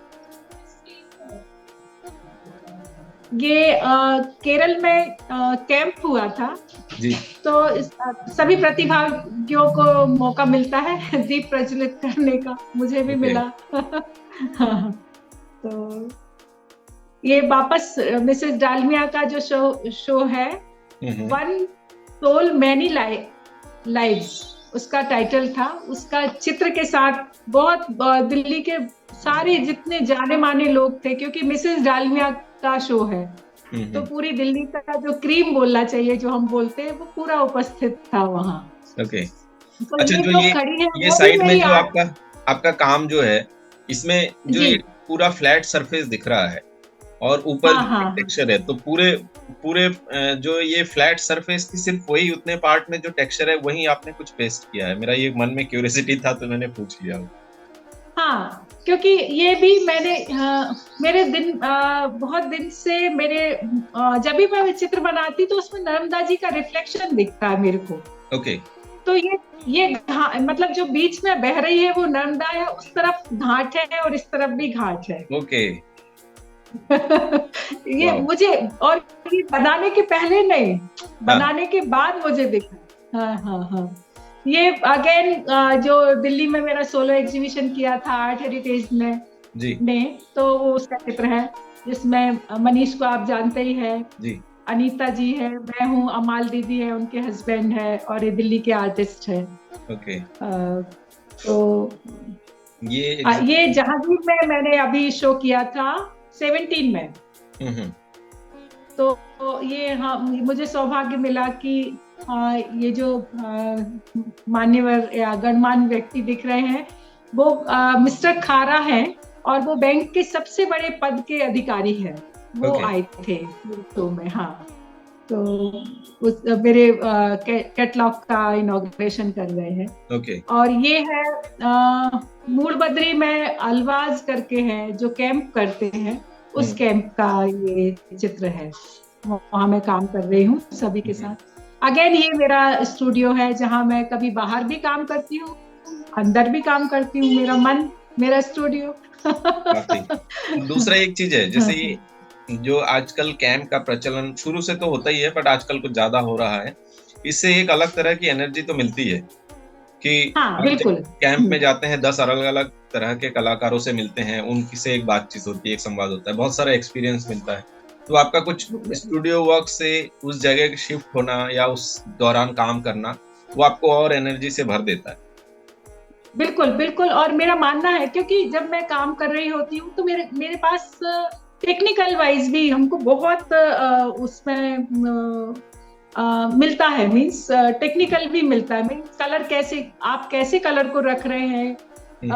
ये केरल में कैंप हुआ था, जी। तो सभी प्रतिभागियों को मौका मिलता है दीप प्रज्वलित करने का, मुझे भी ओके। मिला। हाँ, तो ये वापस मिसेस डालमिया का जो शो है, हम्म। वन सोल मैनी लाइव्स उसका टाइटल था। उसका चित्र के साथ बहुत दिल्ली के सारे जितने जाने माने लोग थे, क्योंकि मिसेस डालमिया का शो है, तो हम्म। पूरी दिल्ली का जो क्रीम बोलना चाहिए, जो हम बोलते हैं, वो पूरा उपस्थित था वहाँ। ओके। तो अच्छा, ये जो जो खड़ी है ये वो भी साइड में मेरी जो आर्ट। आपका आपका काम जो है, इसमें जो जी। ये पूरा फ्लैट सरफेस दिख रहा है और ऊपर हाँ जो हाँ हाँ। टेक्सचर है, तो पूरे पूरे जो ये फ्लैट सरफेस की सिर्फ वही उतने पार्ट में जो टेक्सचर है वही आपने कुछ पेस्ट किया है? मेरा ये मन में क्यूरियोसिटी था तो मैंने पूछ लिया। हाँ, क्योंकि ये भी मैंने मेरे दिन बहुत दिन से मेरे जब भी मैं चित्र बनाती तो उसमें नर्मदा जी का रिफ्लेक्शन दिखता है मेरे को। ओके। तो ये मतलब जो बीच में बह रही है वो नर्मदा है, उस तरफ घाट है और इस तरफ भी घाट है। ओके। ये वाह। मुझे, और ये बनाने के पहले नहीं, हाँ। बनाने के बाद मुझे दिखा। हाँ हाँ हाँ। ये अगेन जो दिल्ली में मेरा सोलो एग्जीबिशन किया था आर्ट हेरिटेज में जी। ने, तो वो उसका चित्र है, जिसमें मनीष को आप जानते ही है, जी। अनीता जी है, मैं हूँ, अमाल दीदी है, उनके हस्बैंड है, और ये दिल्ली के आर्टिस्ट है। ओके। तो ये ये एग्जीबिशन। जहांगीर में मैंने अभी शो किया था 17 में। हम्म। तो ये, हाँ, मुझे सौभाग्य मिला कि ये जो मान्यवर या गणमान्य व्यक्ति दिख रहे हैं, वो मिस्टर खारा हैं, और वो बैंक के सबसे बड़े पद के अधिकारी हैं। वो ओके। आए थे शो में। हाँ, तो उस मेरे कैटलॉग का इनॉग्रेशन कर रहे हैं। ओके। और ये है मूलबद्री में अलवाज करके है, जो कैंप करते हैं, उस हम्म। कैंप का ये चित्र है। वहां मैं काम कर रही हूँ सभी के साथ। अगेन ये मेरा स्टूडियो है, जहाँ मैं कभी बाहर भी काम करती हूँ, अंदर भी काम करती हूँ। मेरा मन, मेरा स्टूडियो। वाकई। दूसरा एक चीज है, जैसे ये जो आजकल कैंप का प्रचलन शुरू से तो होता ही है, बट आजकल कुछ ज्यादा हो रहा है। इससे एक अलग तरह की एनर्जी तो मिलती है कि हाँ आप जब बिल्कुल। कैंप में जाते हैं, 10 अलग अलग तरह के कलाकारों से मिलते हैं, उनकी से एक बातचीत होती है, एक संवाद होता है, बहुत सारा एक्सपीरियंस मिलता है। तो आपका कुछ स्टूडियो वर्क से उस जगह शिफ्ट होना या उस दौरान काम करना, वो आपको और एनर्जी से भर देता है। बिल्कुल बिल्कुल, और मेरा मानना है, क्योंकि जब मैं काम कर रही होती हूँ तो मेरे मेरे पास टेक्निकल वाइज भी हमको बहुत उसमें मिलता है, मींस टेक्निकल भी मिलता है। मींस कलर कैसे, आप कैसे कलर को रख रहे हैं, हम्म।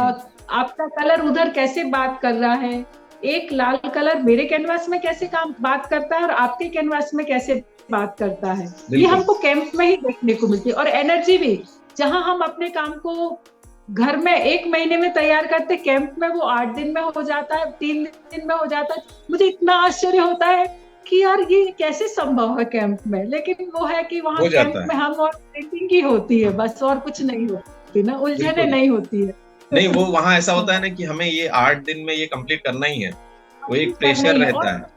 आपका कलर उधर कैसे बात कर रहा है, एक लाल कलर मेरे कैनवास में कैसे काम बात करता है और आपके कैनवास में कैसे बात करता है, ये बिल्कुल। हमको कैंप में ही देखने को मिलती है। और एनर्जी भी, जहां हम अपने काम को घर में 1 महीने में तैयार करते, कैंप में वो 8 दिन में हो जाता है, 3 दिन में हो जाता है। मुझे इतना आश्चर्य होता है कि यार ये कैसे संभव है कैंप में, लेकिन वो है कि वहाँ हो कैंप जाता में है। हम और पेंटिंग ही होती है बस, और कुछ नहीं होती ना, उलझने बिल्कुल। नहीं होती है। नहीं, वो वहाँ ऐसा होता है ना कि हमें ये 8 दिन में ये कंप्लीट करना ही है, वो एक करना प्रेशर ही है। रहता और है।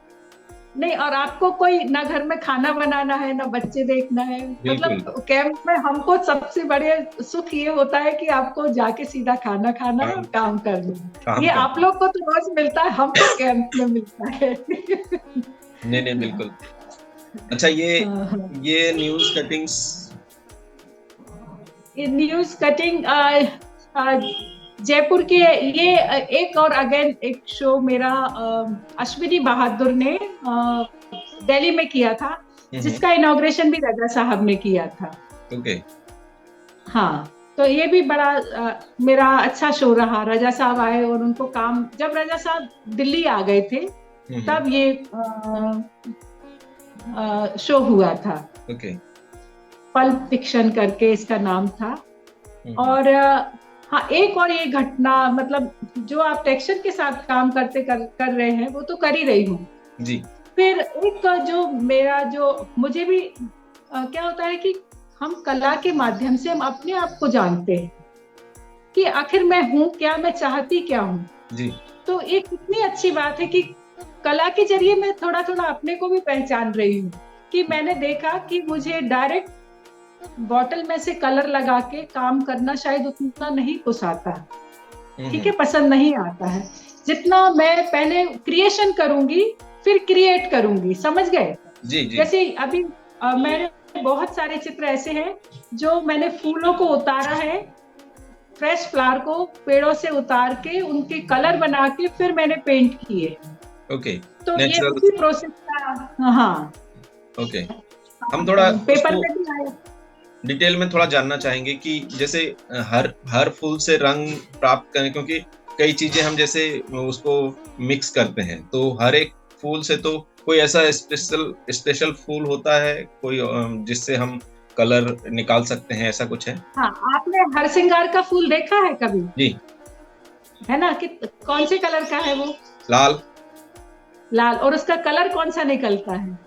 नहीं, और आपको कोई ना घर में खाना बनाना है ना बच्चे देखना है, बिल्कुल। मतलब कैंप में हमको सबसे बड़े सुख ये होता है कि आपको जाके सीधा खाना खाना है काम, और काम करना है। काम ये आप करना। लोग को तो रोज मिलता है, हमको कैंप में मिलता है। नहीं नहीं, बिल्कुल। अच्छा, हाँ, हाँ। ये न्यूज कटिंग्स। ये न्यूज कटिंग जयपुर के, ये एक और अगेन एक शो मेरा अश्विनी बहादुर ने दिल्ली में किया था, जिसका इनॉग्रेशन भी रजा साहब ने किया था। ओके। हाँ, तो ये भी बड़ा मेरा अच्छा शो रहा। रजा साहब आए और उनको काम, जब रजा साहब दिल्ली आ गए थे तब ये शो हुआ था। ओके। पल्प फिक्शन करके इसका नाम था। और हाँ, एक और ये घटना, मतलब जो आप टेक्सचर के साथ काम कर रहे हैं वो तो कर ही रही हूँ जी। फिर एक जो मेरा जो मुझे भी क्या होता है कि हम कला के माध्यम से हम अपने आप को जानते हैं कि आखिर मैं हूँ क्या, मैं चाहती क्या हूँ। जी। तो ये कितनी अच्छी बात है कि कला के जरिए मैं थोड़ा थोड़ा अपने को भी पहचान रही हूँ, कि मैंने देखा कि मुझे डायरेक्ट बॉटल में से कलर लगा के काम करना शायद उतना नहीं पोसाता, ठीक है, पसंद नहीं आता है। जितना मैं पहले क्रिएशन करूंगी फिर क्रिएट करूंगी, समझ गए? जी जी। जैसे अभी मैंने बहुत सारे चित्र ऐसे हैं जो मैंने फूलों को उतारा है, फ्रेश फ्लावर को पेड़ों से उतार के उनके कलर बना के फिर मैंने पेंट किए। ओके। तो ये नेचुरल। उसी प्रोसेस का। हाँ, ओके। हम थोड़ा पेपर उसको में भी आया। डिटेल में थोड़ा जानना चाहेंगे कि जैसे हर हर फूल से रंग प्राप्त करें, क्योंकि कई चीजें हम जैसे उसको मिक्स करते हैं, तो हर एक फूल से तो कोई ऐसा स्पेशल फूल होता है कोई जिससे हम कलर निकाल सकते हैं, ऐसा कुछ है? हाँ, आपने हरसिंगार का फूल देखा है कभी? जी। है ना, कि कौन से कलर का है वो? लाल। लाल। और उसका कलर कौन सा निकलता है?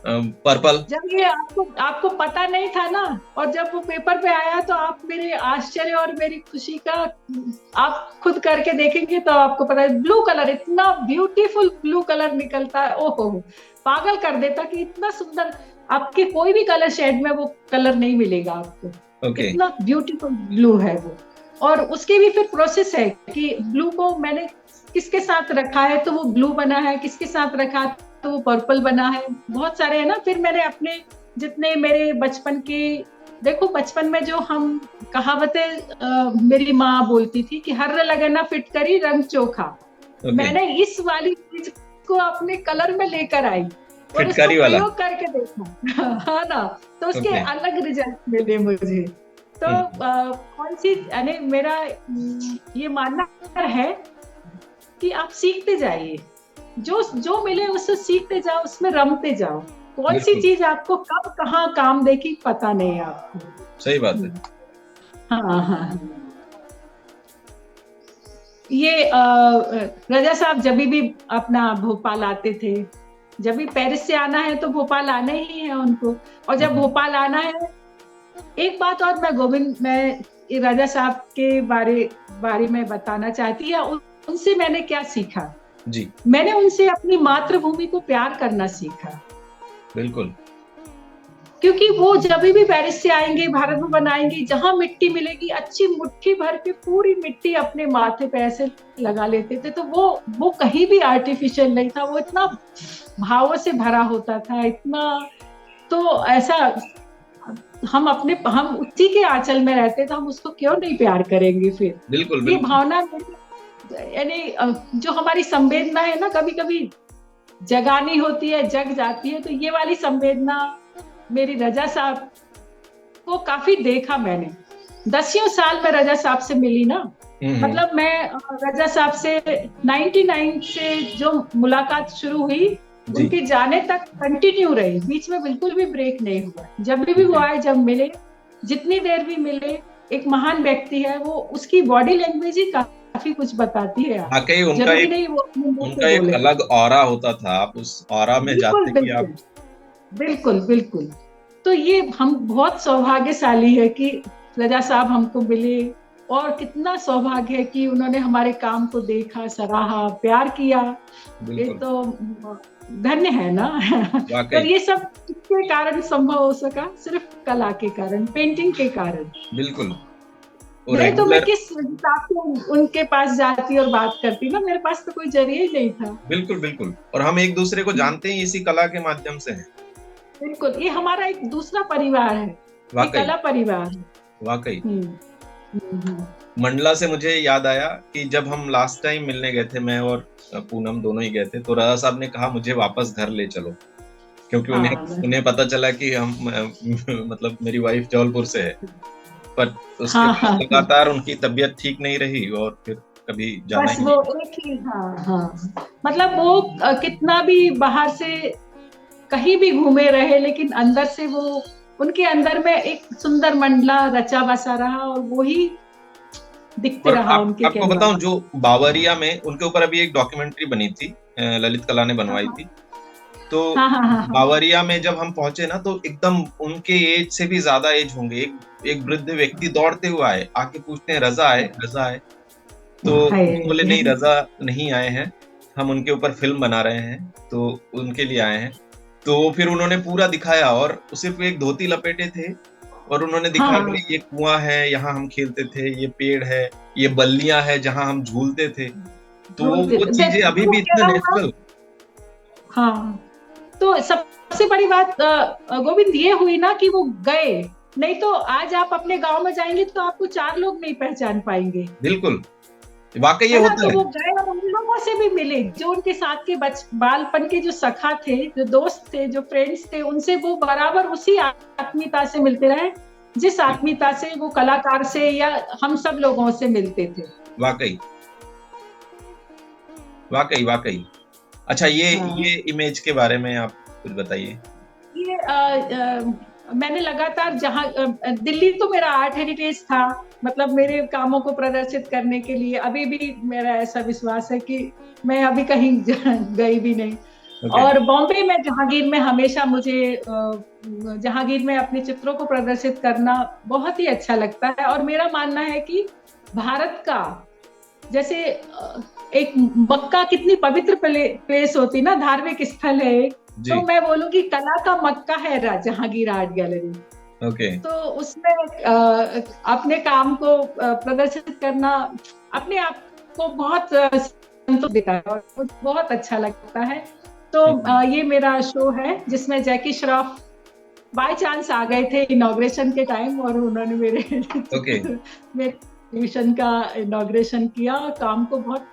पर्पल। जब ये आपको आपको पता नहीं था ना, और जब वो पेपर पे आया तो आप मेरे आश्चर्य और मेरी खुशी का आप खुद करके देखेंगे तो आपको पता है। ब्लू कलर, इतना ब्यूटीफुल ब्लू कलर निकलता है, ओहो, पागल कर देता कि इतना सुंदर आपके कोई भी कलर शेड में वो कलर नहीं मिलेगा आपको। ओके। इतना ब्यूटीफुल ब्लू है वो। और उसके भी फिर प्रोसेस है कि ब्लू को मैंने किसके साथ रखा है तो वो ब्लू बना है, किसके साथ रखा तो वो पर्पल बना है, बहुत सारे है ना। फिर मैंने अपने जितने मेरे बचपन की, देखो बचपन में जो हम कहावतें मेरी माँ बोलती थी कि हर लगना फिट करी रंग चोखा, ओके। मैंने इस वाली चीज को अपने कलर में लेकर आई और इसको फिटकारी वाला। प्रयोग करके देखा। हाँ ना, तो उसके ओके। अलग रिजल्ट मिले मुझे। तो कौन सी, यानी मेरा ये मानना है कि आप सीखते जाइए, जो जो मिले उससे सीखते जाओ, उसमें रमते जाओ। कौन सी बिल्कुल चीज आपको कब कहाँ काम देगी पता नहीं आपको। सही बात है। हाँ हाँ। ये रजा साहब जब भी अपना भोपाल आते थे, जब भी पेरिस से आना है तो भोपाल आना ही है उनको। और जब भोपाल आना है, एक बात और मैं राजा साहब के बारे में बताना चाहती है, उनसे मैंने क्या सीखा जी। मैंने उनसे अपनी मातृभूमि को प्यार करना सीखा। बिल्कुल। क्योंकि वो जब भी पेरिस से आएंगे, भारत में बनाएंगे, जहां मिट्टी मिलेगी अच्छी मुट्ठी भर के पूरी मिट्टी अपने माथे पे ऐसे लगा लेते थे। तो वो कहीं भी आर्टिफिशियल नहीं था, वो इतना भावों से भरा होता था, इतना। तो ऐसा हम उसी के आंचल में रहते तो हम उसको क्यों नहीं प्यार करेंगे फिर। बिल्कुल ये बिल्कुल। भावना, यानी जो हमारी संवेदना है ना, कभी कभी जगानी होती है, जग जाती है। तो ये वाली संवेदना मेरी रजा साहब को काफी देखा मैंने। 10 साल में रजा साहब से मिली ना, मतलब मैं रजा साहब से 99 से जो मुलाकात शुरू हुई, उनके जाने तक कंटिन्यू रही, बीच में बिल्कुल भी ब्रेक नहीं हुआ। जब भी वो आए, जब मिले, जितनी देर भी मिले, एक महान व्यक्ति है, वो उसकी बॉडी लैंग्वेज ही काफी कुछ बताती है। वाकई जरूरी नहीं वो अपने मुंह उनका से एक बोले। अलग ऑरा होता था, आप उस ऑरा में बिल्कुल जाते कि आप। बिल्कुल बिल्कुल बिल्कुल। तो ये हम बहुत सौभाग्यशाली है कि रजा साहब हमको मिले, और कितना सौभाग्य है कि उन्होंने हमारे काम को देखा, सराहा, प्यार किया। ये बिल्कुल। तो धन्य है ना। और वाकई। ये सब किसके कारण संभव हो सका? सिर्फ कला के कारण, पेंटिंग के कारण। बिल्कुल। वो नहीं तो मैं रेगुलर। किस हिसाब से उनके पास जाती और बात करती ना, मेरे पास तो कोई जरिया ही नहीं था। बिल्कुल बिल्कुल, और हम एक दूसरे को जानते ही इसी कला के माध्यम से हैं। बिल्कुल, ये हमारा एक दूसरा परिवार है, ये वाकई। कला परिवार है। वाकई। हम्म। मंडला से मुझे याद आया कि जब हम लास्ट टाइम मिलने गए थे, मैं और पूनम दोनों ही गए थे, तो राजा साहब ने कहा मुझे वापस घर ले चलो, क्योंकि उन्हें हाँ उन्हें पता चला कि हम मतलब मेरी वाइफ जबलपुर से है। पर उसके हाँ बाद हाँ। लगातार उनकी तबीयत ठीक नहीं रही और फिर कभी जाना बस ही वो नहीं। एक ही, हाँ हाँ, मतलब वो कितना भी बाहर से कहीं भी घूमे रहे, लेकिन अंदर से वो, उनके अंदर में एक सुंदर मंडला रचा बसा रहा, और वो ही दिखते और रहा उनके आपको कैनवास। बताऊं, जो बावरिया में उनके ऊपर अभी एक डॉक्यूमेंट्री बनी थी, ललित कला ने बनवाई हाँ थी। तो हाँ हाँ हाँ हाँ। बावरिया में जब हम पहुंचे ना, तो एकदम उनके एज से भी ज्यादा एज होंगे, एक वृद्ध व्यक्ति दौड़ते हुए आए, आके पूछते हैं रजा आए, रजा आए। तो हम बोले हाय। नहीं, रजा नहीं आए हैं, हम उनके ऊपर फिल्म बना रहे हैं, तो उनके लिए आए हैं। तो फिर उन्होंने पूरा दिखाया, और सिर्फ एक धोती लपेटे थे, और उन्होंने दिखाया हाँ, कि ये कुआं है, यहाँ हम खेलते थे, ये पेड़ है, ये बल्लियां है जहाँ हम झूलते थे। तो वो चीजें अभी भी इतना नेचुरल। हाँ। तो सबसे बड़ी बात गोविंद ये हुई ना कि वो गए, नहीं तो आज आप अपने गांव में जाएंगे तो आपको 4 लोग नहीं पहचान पाएंगे। बिल्कुल। वाकई ये है ना? होता तो है। वो गए और उन लोगों से भी मिले जो उनके साथ के बालपन के जो सखा थे, जो दोस्त थे, जो फ्रेंड्स थे, उनसे वो बराबर उसी आत्मीयता से मिलते रहे, जिस आत्मीयता से वो कलाकार से या हम सब लोगों से मिलते थे। वाकई। वाकई। वाकई। अच्छा, हाँ। ये इमेज के बारे में आप कुछ बताइए। ये मैंने लगातार जहाँ दिल्ली तो मेरा आर्ट हेरिटेज था, मतलब मेरे कामों को प्रदर्शित करने के लिए अभी भी मेरा ऐसा विश्वास है कि मैं अभी कहीं गई भी नहीं। ओके। और बॉम्बे में जहांगीर में हमेशा मुझे जहांगीर में अपने चित्रों को प्रदर्शित करना बहुत ही अच्छा लगता है। और मेरा मानना है कि भारत का, जैसे एक मक्का कितनी पवित्र प्लेस होती ना, धार्मिक स्थल है एक, जी। तो मैं बोलूंगी कला का मक्का है जहांगीर आर्ट गैलरी। ओके। तो उसमें अपने काम को प्रदर्शित करना अपने आप को बहुत संतोष देता है और मुझे बहुत अच्छा लगता है। तो ये मेरा शो है जिसमें जैकी श्रॉफ बाय चांस आ गए थे इनॉग्रेशन के टाइम, और उन्होंने मेरे ओके। मेरे एग्जीबिशन का इनॉग्रेशन किया, काम को बहुत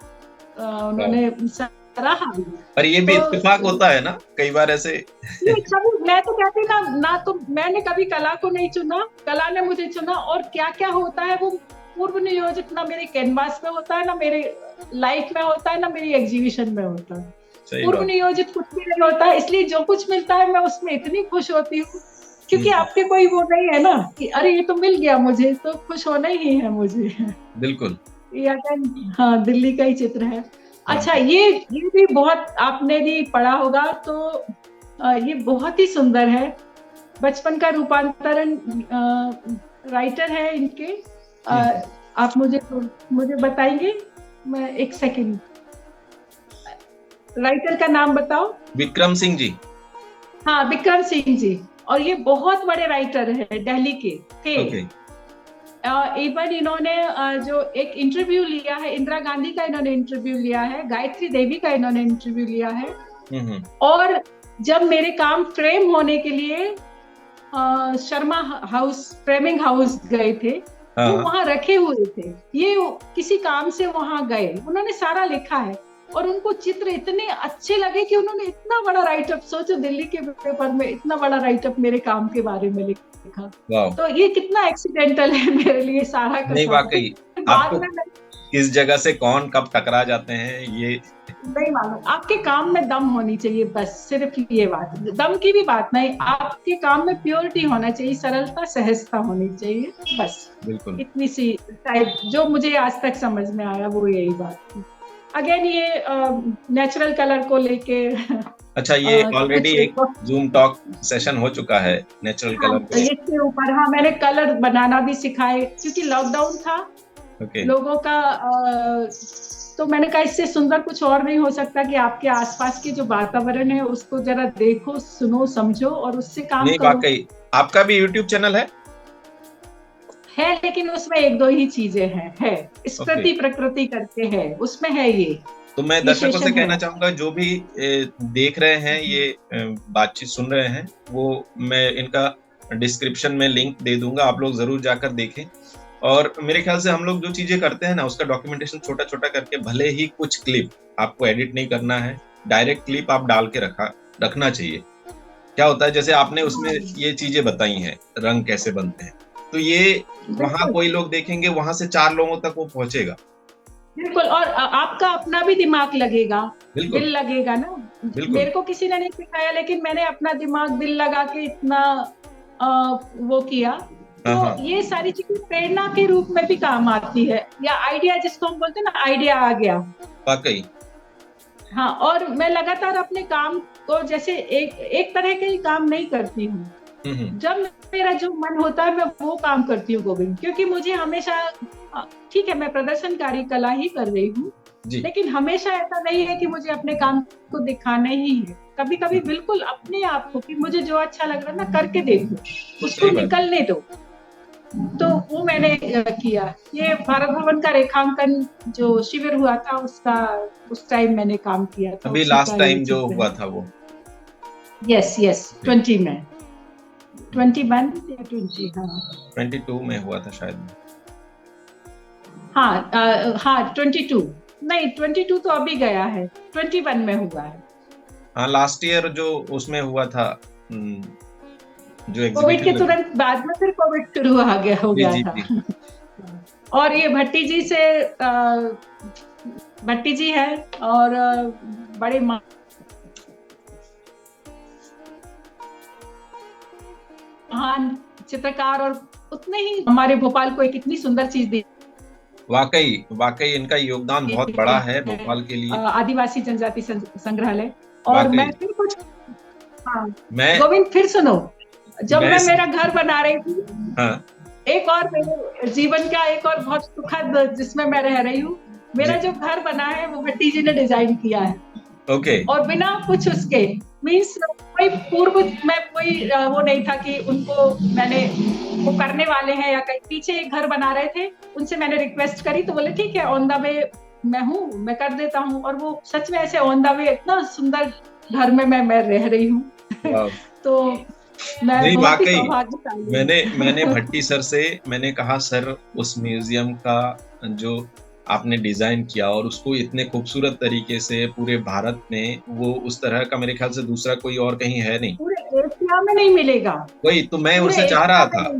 उन्होंने सराहा। पर ये भी तो इत्तेफाक होता है ना, कई बार ऐसे। ये कभी, मैं तो कहती ना तो मैंने कभी कला को नहीं चुना, कला ने मुझे चुना। और क्या क्या होता है वो पूर्व नियोजित ना मेरे कैनवास में होता है, ना मेरे लाइफ में होता है, ना मेरी एग्जीबिशन में होता है। सही पूर्व बात। नियोजित कुछ भी नहीं होता है, इसलिए जो कुछ मिलता है मैं उसमें इतनी खुश होती हूँ, क्योंकि आपके कोई वो नहीं है ना कि अरे ये तो मिल गया मुझे, तो खुश होना ही है मुझे। बिल्कुल। या हाँ, दिल्ली का ही चित्र है। अच्छा, ये भी बहुत आपने भी पढ़ा होगा, तो ये बहुत ही सुंदर है। बचपन का रूपांतरण, राइटर है इनके, आप मुझे बताएंगे? मैं एक सेकंड, राइटर का नाम बताओ। विक्रम सिंह जी। हाँ, विक्रम सिंह जी। और ये बहुत बड़े राइटर है, दिल्ली के थे। ओके। इवन इन्होंने जो एक इंटरव्यू लिया है, इंदिरा गांधी का इन्होंने इंटरव्यू लिया है, गायत्री देवी का इन्होंने इंटरव्यू लिया है। और जब मेरे काम फ्रेम होने के लिए शर्मा हाउस, फ्रेमिंग हाउस गए थे, वो वहां रखे हुए थे, ये किसी काम से वहां गए, उन्होंने सारा लिखा है। और उनको चित्र इतने अच्छे लगे कि उन्होंने इतना बड़ा राइटअप, सोचो दिल्ली के पेपर में इतना बड़ा राइटअप मेरे काम के बारे में लिखा। तो ये कितना एक्सीडेंटल है मेरे लिए सारा का नहीं, सारा। वाकई बाद में किस जगह से कौन कब टकरा जाते हैं ये नहीं मालूम। आपके काम में दम होनी चाहिए, बस सिर्फ ये बात, दम की भी बात नहीं, आपके काम में प्योरिटी होना चाहिए, सरलता सहजता होनी चाहिए, बस बिल्कुल। इतनी सी टाइप जो मुझे आज तक समझ में आया वो यही बात थी। अगेन ये नेचुरल कलर को लेके अच्छा, ये ऑलरेडी एक कुछ जूम टॉक सेशन हो चुका है नेचुरल हाँ, कलर को। इसके ऊपर हाँ मैंने कलर बनाना भी सिखाए, क्योंकि लॉकडाउन था ओके। लोगों का, तो मैंने कहा इससे सुंदर कुछ और नहीं हो सकता कि आपके आसपास के जो वातावरण है उसको जरा देखो, सुनो, समझो और उससे काम नहीं, करो। वाकई आपका भी यूट्यूब चैनल है? लेकिन उसमें एक दो ही चीजें हैं, है स्मृति प्रकृति करके है, उसमें है ये। तो मैं दर्शकों से विशेषण कहना है। चाहूंगा, जो भी देख रहे हैं ये बातचीत सुन रहे हैं, वो मैं इनका डिस्क्रिप्शन में लिंक दे दूंगा, आप लोग जरूर जाकर देखें। और मेरे ख्याल से हम लोग जो चीजें करते हैं ना, उसका डॉक्यूमेंटेशन छोटा छोटा करके, भले ही कुछ क्लिप आपको एडिट नहीं करना है, डायरेक्ट क्लिप आप डाल के रखना चाहिए। क्या होता है, जैसे आपने उसमें ये चीजें बताई हैं, रंग कैसे बनते हैं, तो ये वहां कोई लोग देखेंगे, वहां से 4 लोगों तक वो पहुंचेगा। बिल्कुल, और आपका अपना भी दिमाग लगेगा, बिल्कुल, दिल लगेगा ना। बिल्कुल। मेरे को किसी ने नहीं सिखाया, लेकिन मैंने अपना दिमाग दिल लगा के इतना वो किया, तो ये सारी चीजें प्रेरणा के रूप में भी काम आती है, या आइडिया जिसको हम बोलते हैं ना, आइडिया आ गया। वाकई। हाँ, और मैं लगातार अपने काम को जैसे एक तरह के ही काम नहीं करती हूँ। जब मेरा जो मन होता है मैं वो काम करती हूँ गोविंद, क्योंकि मुझे हमेशा, ठीक है मैं प्रदर्शनकारी कला ही कर रही हूँ, लेकिन हमेशा ऐसा नहीं है कि मुझे अपने काम को दिखाना ही है। कभी कभी बिल्कुल अपने आप को कि मुझे जो अच्छा लग रहा है ना करके देखो, उसको निकलने दो। तो वो मैंने किया। ये भारत भवन का रेखांकन जो शिविर हुआ था उसका, उस टाइम मैंने काम किया था। अभी लास्ट टाइम जो हुआ था वो, यस 20 में, 21 या 20, हाँ 22 में हुआ था शायद। हाँ 22 नहीं, 22 तो अभी गया है, 21 में हुआ है। हाँ, लास्ट ईयर जो उसमें हुआ था, जो कोविड के तुरंत बाद में फिर कोविड शुरू हो गया था। और ये भट्टी जी से, भट्टी जी है और बड़े महान चित्रकार, और उतने ही हमारे भोपाल को एक इतनी सुंदर चीज दी। वाकई इनका योगदान बहुत बड़ा है भोपाल के लिए, आदिवासी जनजाति संग्रहालय। और मैं फिर कुछ, हाँ मैं गोविंद फिर सुनो, जब मैं मेरा घर बना रही थी, हाँ, एक और मेरे जीवन का एक और बहुत सुखद जिसमें मैं रह रही हूँ, मेरा जो घर बना है वो भट्टी जी ने डिजाइन किया है। ओके। और बिना कुछ उसके, मीन्स कोई पूर्व में कोई वो नहीं था कि उनको मैंने, वो करने वाले हैं या कहीं पीछे एक घर बना रहे थे, उनसे मैंने रिक्वेस्ट करी तो बोले ठीक है, ऑन द वे मैं हूँ, मैं कर देता हूँ। और वो सच में ऐसे ऑन द वे इतना सुंदर घर में मैं रह रही हूँ। तो मैं नहीं, वाकई मैंने भट्टी सर से मैंने कहा, सर उस म्यूजियम का जो आपने डिजाइन किया और उसको इतने खूबसूरत तरीके से पूरे भारत में, वो उस तरह का मेरे ख्याल से दूसरा कोई और कहीं है नहीं, पूरे एशिया में नहीं मिलेगा। वही तो मैं उनसे चाह रहा था,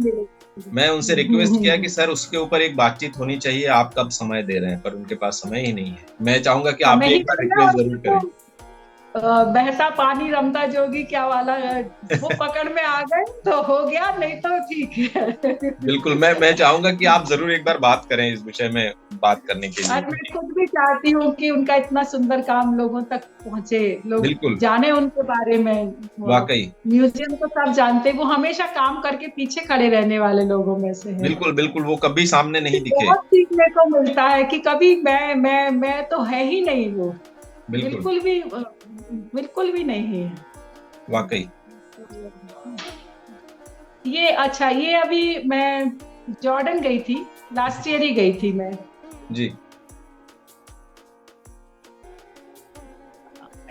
मैं उनसे रिक्वेस्ट किया कि सर उसके ऊपर एक बातचीत होनी चाहिए, आप कब समय दे रहे हैं, पर उनके पास समय ही नहीं है। मैं चाहूंगा कि आप एक बार रिक्वेस्ट जरूर करें। बहता पानी रमता जोगी क्या वाला है, वो पकड़ में आ गए तो हो गया, नहीं तो ठीक है। बिल्कुल, मैं चाहूंगा कि आप जरूर एक बार बात करें इस विषय में, बात करने के लिए। और मैं खुद भी चाहती हूँ कि उनका इतना सुंदर काम लोगों तक पहुंचे, लोग जाने उनके बारे में। वाकई म्यूजियम तो सब जानते, वो हमेशा काम करके पीछे खड़े रहने वाले लोगों में से है। बिल्कुल बिल्कुल, वो कभी सामने नहीं दिखे। बहुत सीखने को मिलता है कि कभी मैं तो है ही नहीं, वो बिल्कुल भी नहीं है। वाकई। ये अच्छा, ये अभी मैं जॉर्डन गई थी, लास्ट ईयर ही गई थी मैं जी,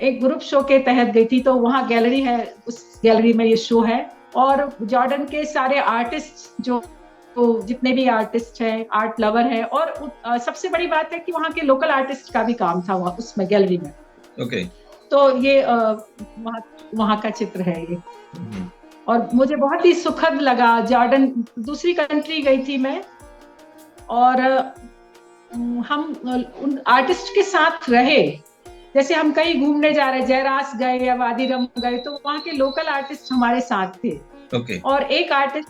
एक ग्रुप शो के तहत गई थी। तो वहाँ गैलरी है, उस गैलरी में ये शो है, और जॉर्डन के सारे आर्टिस्ट जो, तो जितने भी आर्टिस्ट हैं, आर्ट लवर है, और सबसे बड़ी बात है कि वहाँ के लोकल आर्टिस्ट का भी काम था उसमें गैलरी में। ओके। तो ये वहाँ का चित्र है ये, और मुझे बहुत ही सुखद लगा। जॉर्डन दूसरी कंट्री गई थी मैं, और हम उन आर्टिस्ट के साथ रहे। जैसे हम कहीं घूमने जा रहे, जयरास गए या वादी रम गए, तो वहाँ के लोकल आर्टिस्ट हमारे साथ थे। ओके। और एक आर्टिस्ट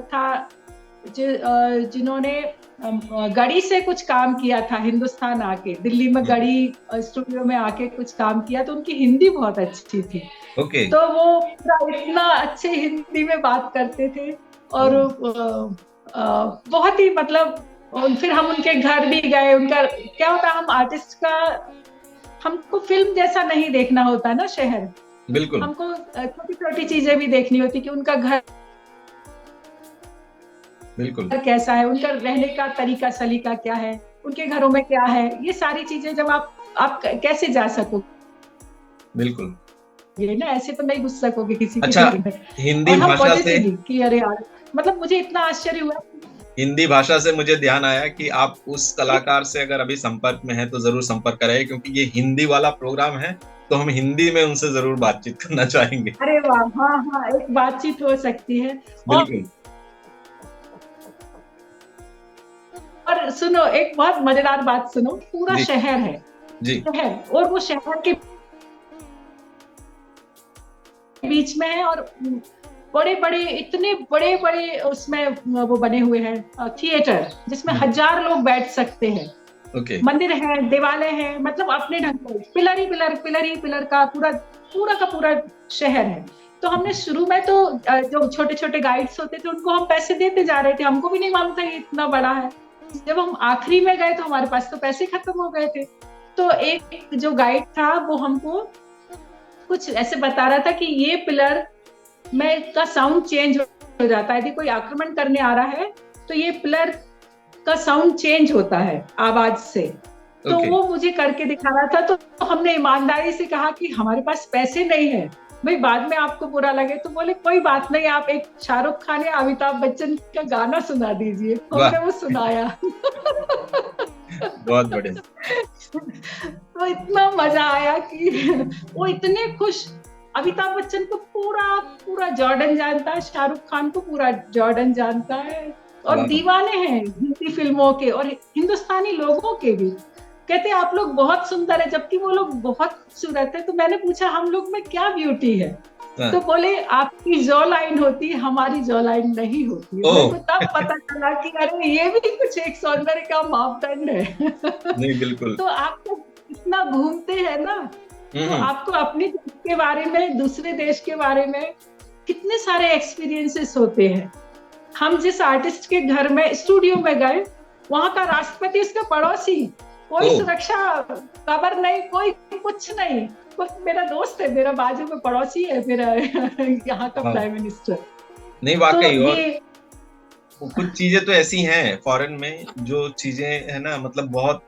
था जिन्होंने गढ़ी से कुछ काम किया था, हिंदुस्तान आके दिल्ली में गढ़ी स्टूडियो में आके कुछ काम किया, तो उनकी हिंदी बहुत अच्छी थी। ओके। तो वो पूरा इतना अच्छे हिंदी में बात करते थे, और बहुत ही मतलब, फिर हम उनके घर भी गए। उनका क्या होता है, हम आर्टिस्ट का, हमको फिल्म जैसा नहीं देखना होता ना शहर, बिल्कुल हमको छोटी छोटी चीजें भी देखनी होती कि उनका घर बिल्कुल कैसा है, उनका रहने का तरीका सलीका क्या है, उनके घरों में क्या है, ये सारी चीजें जब आप कैसे जा सकोगे बिल्कुल। ये ना, ऐसे तो नहीं घुस सकोगे किसी के अच्छा, घर में। हिंदी और हम भाषा से पॉजिटिवली कि अरे यार, मतलब मुझे इतना आश्चर्य हुआ। हिंदी भाषा से मुझे ध्यान आया कि आप उस कलाकार से अगर अभी संपर्क में हैं तो जरूर संपर्क करें, क्योंकि ये हिंदी वाला प्रोग्राम है, तो हम हिंदी में उनसे जरूर बातचीत करना चाहेंगे। अरे वाह, हाँ हाँ, एक बातचीत हो सकती है। और बिल्कुल। और सुनो, एक बहुत मजेदार बात सुनो। पूरा जी शहर है, जी। शहर, और वो शहर के बीच में है, और बड़े बड़े, इतने बड़े बड़े उसमें वो बने हुए हैं थिएटर, जिसमें 1000 लोग बैठ सकते हैं। ओके। मंदिर है, दिवाले हैं, मतलब अपने ढंग से पिलर ही पिलर, पिलर ही पिलर का पूरा पूरा का पूरा शहर है। तो हमने शुरू में तो जो छोटे छोटे गाइड्स होते थे उनको हम पैसे देते जा रहे थे, हमको भी नहीं मालूम था ये इतना बड़ा है। जब हम आखिरी में गए तो हमारे पास तो पैसे खत्म हो गए थे। तो एक जो गाइड था वो हमको कुछ ऐसे बता रहा था कि ये पिलर में का साउंड चेंज हो जाता है, यदि कोई आक्रमण करने आ रहा है तो ये पिलर का साउंड चेंज होता है आवाज से। तो ओके। वो मुझे करके दिखा रहा था। तो हमने ईमानदारी से कहा कि हमारे पास पैसे नहीं है भाई, बाद में आपको बुरा लगे। तो बोले कोई बात नहीं, आप एक शाहरुख खान या अमिताभ बच्चन का गाना सुना दीजिए। वाह, हमने वो सुनाया। बहुत बढ़िया। तो इतना मजा आया कि वो इतने खुश। अमिताभ बच्चन को पूरा पूरा जॉर्डन जानता है, शाहरुख खान को पूरा जॉर्डन जानता है, और वाह, दीवाने हैं हिंदी फिल्मों के और हिंदुस्तानी लोगों के भी। कहते हैं आप लोग बहुत सुंदर है, जबकि वो लोग बहुत खूबसूरत है। तो मैंने पूछा हम लोग में क्या ब्यूटी है, तो बोले आपकी जॉ लाइन होती है, हमारी जॉ लाइन नहीं होती है। मेरे को तब पता चला कि अरे ये भी कुछ एक सौंदर्य का मापदंड है। नहीं बिल्कुल। तो आप तो इतना घूमते हैं ना, तो आपको अपने देश के बारे में, दूसरे देश के बारे में कितने सारे एक्सपीरियंसेस होते हैं। हम जिस आर्टिस्ट के घर में स्टूडियो में गए, वहां का राष्ट्रपति उसका पड़ोसी, कोई सुरक्षा खबर नहीं, कोई कुछ नहीं, बस मेरा दोस्त है, मेरा बाजू में पड़ोसी है, मेरा यहाँ का प्राइम मिनिस्टर। नहीं वाकई। तो और कुछ चीजें तो ऐसी हैं फॉरेन में, जो चीजें है ना, मतलब बहुत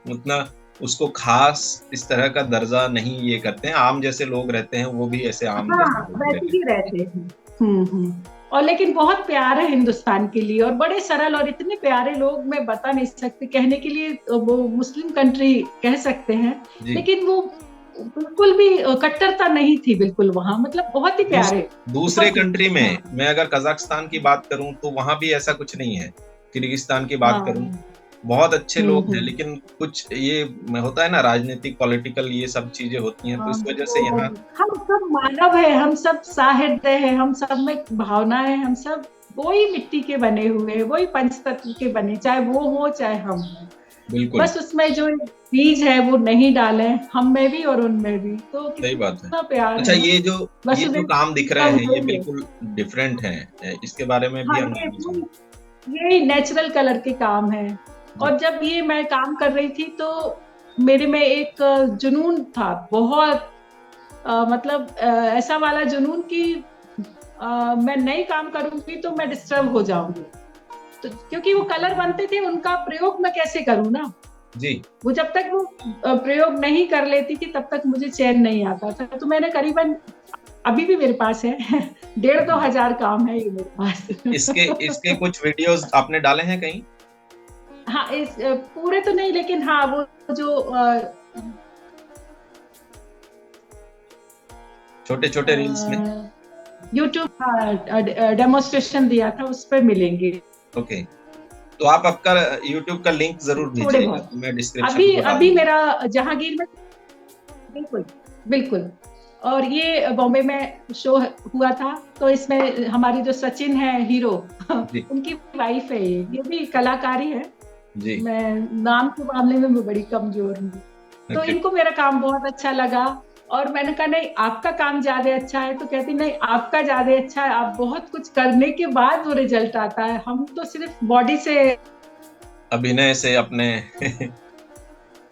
उतना उसको खास इस तरह का दर्जा नहीं ये करते हैं। आम जैसे लोग रहते हैं वो भी ऐसे आम वैसे ही रहते हैं। और लेकिन बहुत प्यार है हिंदुस्तान के लिए, और बड़े सरल और इतने प्यारे लोग, मैं बता नहीं सकती। कहने के लिए वो मुस्लिम कंट्री कह सकते हैं, लेकिन वो बिल्कुल भी कट्टरता नहीं थी बिल्कुल वहाँ, मतलब बहुत ही प्यारे। दूसरे कंट्री में मैं अगर कजाकिस्तान की बात करूं तो वहां भी ऐसा कुछ नहीं है। किर्गिस्तान की बात करूं, बहुत अच्छे लोग हैं, लेकिन कुछ ये होता है ना, राजनीतिक पॉलिटिकल ये सब चीजें होती हैं, तो इस वजह से यहाँ हम सब मानव है, हम सब साहित्य है, हम सब में भावना है, हम सब वही मिट्टी के बने हुए, वही पंचतत्व के बने, चाहे वो हो चाहे हम हो। बिल्कुल। बस उसमें जो बीज है वो नहीं डाले, हम में भी और उनमें भी। तो सही बात है। प्यार अच्छा, है। ये जो काम दिख रहे हैं ये बिल्कुल डिफरेंट है, इसके बारे में भी हम ये नेचुरल कलर के काम है। और जब ये मैं काम कर रही थी तो मेरे में एक जुनून था बहुत, मतलब ऐसा वाला जुनून कि मैं नई काम करूंगी तो मैं डिस्टर्ब हो जाऊंगी। तो क्योंकि वो कलर बनते थे, उनका प्रयोग मैं कैसे करूं ना जी। वो जब तक वो प्रयोग नहीं कर लेती थी तब तक मुझे चैन नहीं आता था। तो मैंने करीबन, अभी भी मेरे पास है 1,500-2 हजार काम है ये मेरे पास। इसके कुछ वीडियोस आपने डाले हैं कहीं? हाँ, इस पूरे तो नहीं, लेकिन हाँ वो जो छोटे छोटे रील्स में YouTube डेमोन्स्ट्रेशन दिया था उस पर मिलेंगे। ओके। तो आप आपका YouTube का लिंक जरूर थोड़े भेजिएगा, बहुत। तो मैं डिस्क्रिप्शन अभी में डाल अभी दूंगा। मेरा जहांगीर में, बिल्कुल बिल्कुल। और ये बॉम्बे में शो हुआ था, तो इसमें हमारी जो सचिन है हीरो जी उनकी वाइफ है, ये भी कलाकारी है। जी। मैं नाम के मामले में मैं बड़ी कमजोर हूँ, तो ओके। इनको मेरा काम बहुत अच्छा लगा। और मैंने कहा नहीं आपका काम ज्यादा अच्छा है, तो कहती नहीं आपका ज्यादा अच्छा है, आप बहुत कुछ करने के बाद वो रिजल्ट आता है, हम तो सिर्फ बॉडी से अभिनय से अपने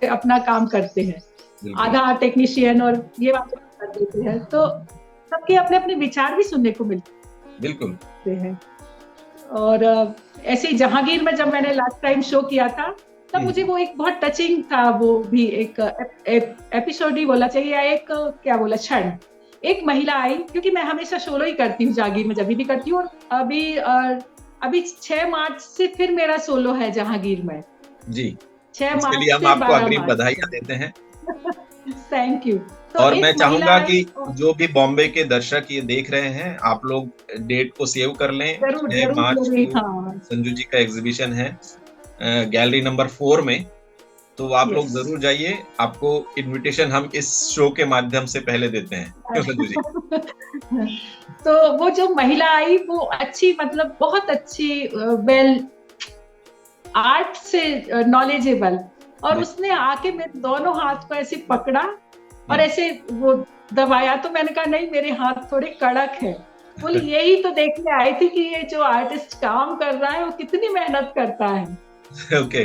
अपना काम करते हैं, बिल्कुल आधा टेक्नीशियन और ये बातें कर देते हैं। तो सबके अपने अपने विचार भी सुनने को मिलते बिल्कुल। हैं। और ऐसे ही जहांगीर में जब मैंने लास्ट टाइम शो किया था, तब मुझे वो एक बहुत टचिंग था, वो भी एक एपिसोड ही बोला चाहिए, या एक क्या बोला क्षण। एक महिला आई, क्योंकि मैं हमेशा सोलो ही करती हूँ जागीर में, जब भी करती हूँ। और अभी 6 मार्च से फिर मेरा सोलो है जहांगीर में, जी, 6 इसके मार्च लिए हम से आपको 12 अग्रिम मार्च बधाइयां तक। देते हैं। Thank you. तो और मैं एक महिला चाहूंगा आई, कि जो भी बॉम्बे के दर्शक ये देख रहे हैं, आप लोग डेट को सेव कर लें। जरूर 6 जरूर मार्च जरूर, को हाँ। संजू जी का एग्जीबिशन है गैलरी नंबर 4 में। तो आप लोग यस। जरूर जाइए। आपको इनविटेशन हम इस शो के माध्यम से पहले देते हैं। क्यों संजू जी? तो वो जो महिला आई वो अच्छी, मतलब बहुत अच्छी, वेल आर्ट से नॉलेजेबल। और जी। उसने आके मेरे दोनों हाथ को ऐसे पकड़ा और हम्म। ऐसे वो दबाया, तो मैंने कहा नहीं मेरे हाथ थोड़े कड़क है। बोली यही तो देखने आई थी कि ये जो आर्टिस्ट काम कर रहा है वो कितनी मेहनत करता है। ओके।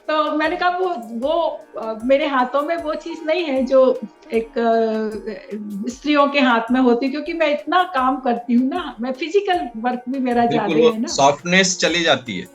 तो मैंने कहा वो मेरे हाथों में वो चीज नहीं है जो एक स्त्रियों के हाथ में होती, क्योंकि मैं इतना काम करती हूँ ना, मैं फिजिकल वर्क भी मेरा बिल्कुल, ज्यादा वो है ना। सॉफ्टनेस चली जाती है।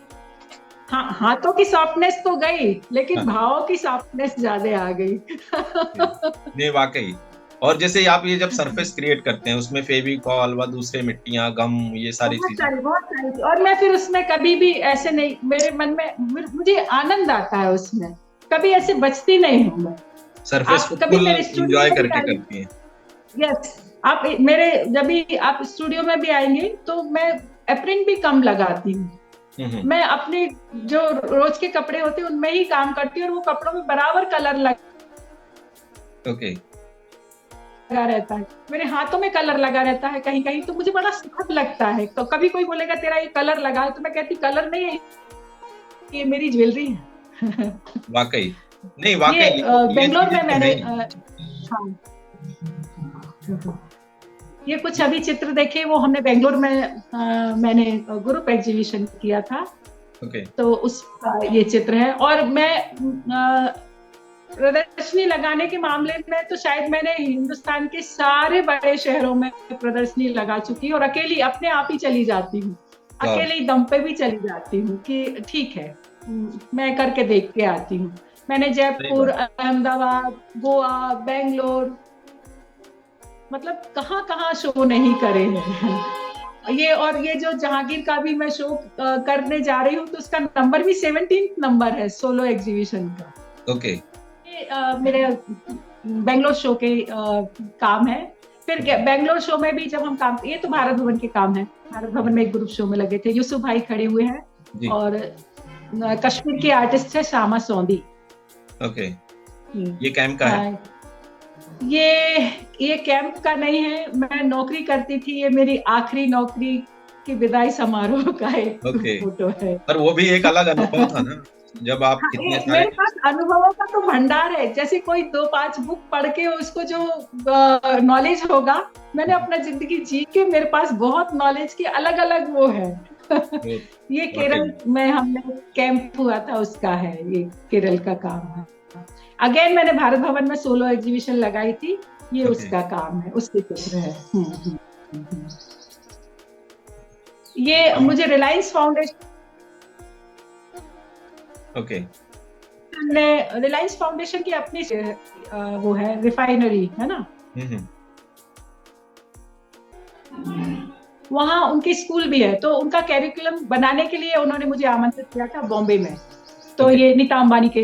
हाँ, हाथों की सॉफ्टनेस तो गई, लेकिन हाँ। भावों की सॉफ्टनेस ज्यादा आ गई। नहीं वाकई। और जैसे आप ये जब सरफेस क्रिएट करते हैं, उसमें फेविकॉल व दूसरे मिट्टियां, गम, ये सारी बहुत चीजें। सारी बहुत सारी, और मैं फिर उसमें कभी भी ऐसे नहीं, मेरे मन में मुझे आनंद आता है उसमें, कभी ऐसे बचती नहीं हूँ मैं। सरफेस को आप कभी फुल मेरे स्टूडियो इंजॉय में भी करके आएंगे। करती हैं। यस। आप मेरे जब भी आप स्टूडियो में भी आएंगे तो मैं एप्रिन भी कम लगाती हूँ। हम्म। मैं अपने जो रोज के कपड़े होते हैं उनमें ही काम करती हूँ, और वो कपड़ों में बराबर कलर ओके। लगा रहता है, मेरे हाथों में कलर लगा रहता है कहीं कहीं, तो मुझे बड़ा सुखद लगता है। तो कभी कोई बोलेगा तेरा ये कलर लगा है, तो मैं कहती कलर नहीं है, ये मेरी ज्वेलरी है। वाकई। नहीं ये वाकई, ये बेंगलोर चीजें में तो मैंने है ही। हाँ, ये कुछ अभी चित्र देखे, वो हमने बेंगलोर में मैंने ग्रुप एग्जीबिशन किया था, ओके। तो उसका ये चित्र है। और मैं प्रदर्शनी लगाने के मामले में तो शायद मैंने हिंदुस्तान के सारे बड़े शहरों में प्रदर्शनी लगा चुकी हूँ, और अकेली अपने आप ही चली जाती हूँ, वाह। अकेले ही दम पे भी चली जाती हूँ कि ठीक है, मैं करके देख के आती हूँ। मैंने सही जयपुर, बात। अहमदाबाद, गोवा, बेंगलोर, मतलब कहाँ कहाँ शो नहीं करे हैं। ये और ये जो जहांगीर का भी मैं शो करने जा रही हूँ, तो उसका नंबर भी 17 नंबर है सोलो एग्जीबिशन का। ओके। ये मेरे बेंगलोर शो के काम है। फिर बेंगलोर शो में भी जब हम काम, ये तो भारत भवन के काम है, भारत भवन में एक ग्रुप शो में लगे थे, यूसुफ भाई खड़े हुए हैं, जी। और कश्मीर की आर्टिस्ट है श्यामा सौंदी। ओके। ये कैंप का है? ये कैंप का नहीं है, मैं नौकरी करती थी, ये मेरी आखिरी नौकरी की विदाई समारोह का एक ओके। फोटो है। पर वो भी एक अलग अनुभव था ना, जब आप हाँ, इतने सारे। मेरे पास अनुभवों का तो भंडार है, जैसे कोई 2-5 बुक पढ़ के उसको जो नॉलेज होगा, मैंने अपना जिंदगी जी के, मेरे पास बहुत नॉलेज की अलग अलग वो है। ये केरल वाकई। में हमने कैंप हुआ था उसका है, ये केरल का काम है। अगेन मैंने भारत भवन में सोलो एग्जीबिशन लगाई थी, ये ओके। उसका काम है, उसके चित्र है। ये मुझे रिलायंस फाउंडेशन ओके। ने, रिलायंस फाउंडेशन की अपनी वो है, रिफाइनरी है ना, हम्म। वहाँ उनकी स्कूल भी है, तो उनका कैरिकुलम बनाने के लिए उन्होंने मुझे आमंत्रित किया था बॉम्बे में। तो ओके। ये नीता अंबानी के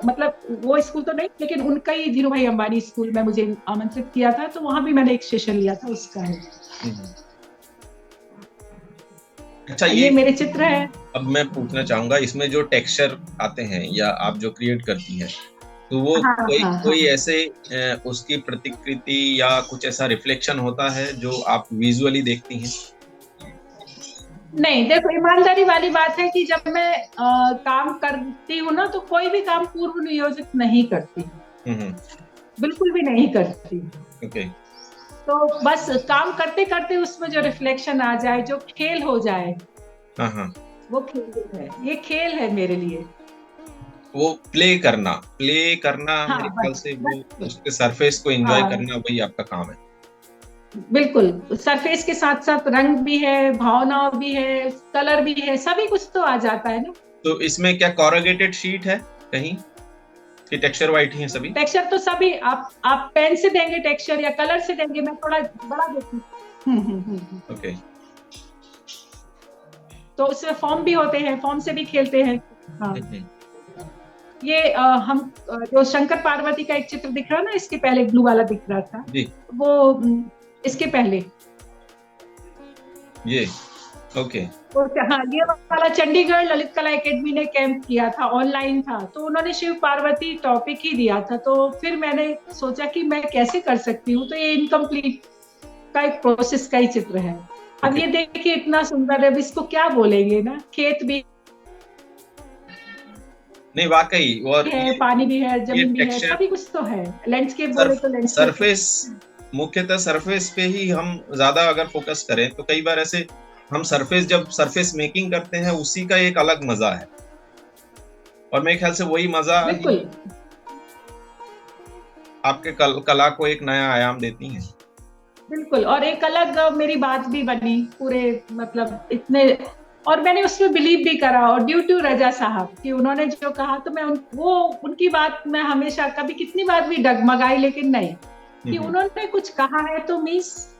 मतलब वो स्कूल तो नहीं, लेकिन उनका ही धीरू भाई अंबानी स्कूल में मुझे आमंत्रित किया था, तो वहां भी मैंने एक सेशन लिया था, उसका है। अच्छा, ये मेरे चित्र है। अब मैं पूछना चाहूंगा, इसमें जो टेक्सचर आते हैं या आप जो क्रिएट करती हैं, तो वो हाँ कोई हाँ हाँ। कोई ऐसे उसकी प्रतिकृति या कुछ ऐसा रिफ्लेक्शन होता है जो आप विजुअली देखती हैं? नहीं, देखो, ईमानदारी वाली बात है कि जब मैं काम करती हूँ ना, तो कोई भी काम पूर्व नियोजित नहीं करती, हम्म। बिल्कुल भी नहीं करती। ओके। तो बस काम करते करते उसमें जो रिफ्लेक्शन आ जाए, जो खेल हो जाए, हाँ हाँ। वो खेल है, ये खेल है मेरे लिए। वो प्ले करना हाँ, मेरे ख्याल बस से वो बस। उसके सरफेस को एंजॉय हाँ, करना, वही आपका काम है। बिल्कुल। सरफेस के साथ साथ रंग भी है, भावना भी है, कलर भी है, सभी कुछ तो आ जाता है ना। तो इसमें क्या कॉरुगेटेड शीट है कहीं, कि टेक्सचर वाइट ही है सभी? टेक्सचर तो सभी आप पेन से देंगे टेक्सचर या कलर से देंगे, मैं थोड़ा बड़ा देती हूँ। हम्म। ओके। तो उसमें फॉर्म भी होते हैं, फॉर्म से भी खेलते हैं। हाँ। हम्म। ये जो शंकर पार्वती का एक चित्र दिख रहा है ना, इसके पहले ब्लू वाला दिख रहा था, जी। वो इसके पहले। ये ओके। तो हाँ, ये वाला चंडीगढ़ ललित कला एकेडमी ने कैंप किया था, ऑनलाइन था, तो उन्होंने शिव पार्वती टॉपिक ही दिया था। तो फिर मैंने सोचा कि मैं कैसे कर सकती हूँ, तो ये इनकम्प्लीट का एक प्रोसेस का ही चित्र है। अब ओके। ये देखिए इतना सुंदर है, अब इसको क्या बोलेंगे ना, खेत भी नहीं वाकई, और है, पानी भी है, ये जमीन भी है, टेक्सचर सभी कुछ तो है। लैंडस्केप बोले तो लैंडस्केप। सरफेस, मुख्यतः सरफेस पे ही हम ज्यादा अगर फोकस करें, तो कई बार ऐसे हम सरफेस, जब सरफेस मेकिंग करते हैं, उसी का एक अलग मजा है, और मेरे ख्याल से वही मजा ही बिल्कुल आपके कला को एक नया आयाम देती है। बिल्कुल। और एक अलग मेरी बात भी बनी पूरे, मतलब इतने, और मैंने उसमें बिलीव भी करा, और ड्यू टू रजा साहब कि उन्होंने जो कहा, तो मैं वो उनकी बात मैं हमेशा कभी कितनी बार भी डगमगाई, लेकिन नहीं, कि हम्म। उन्होंने कुछ कहा है तो मीन्स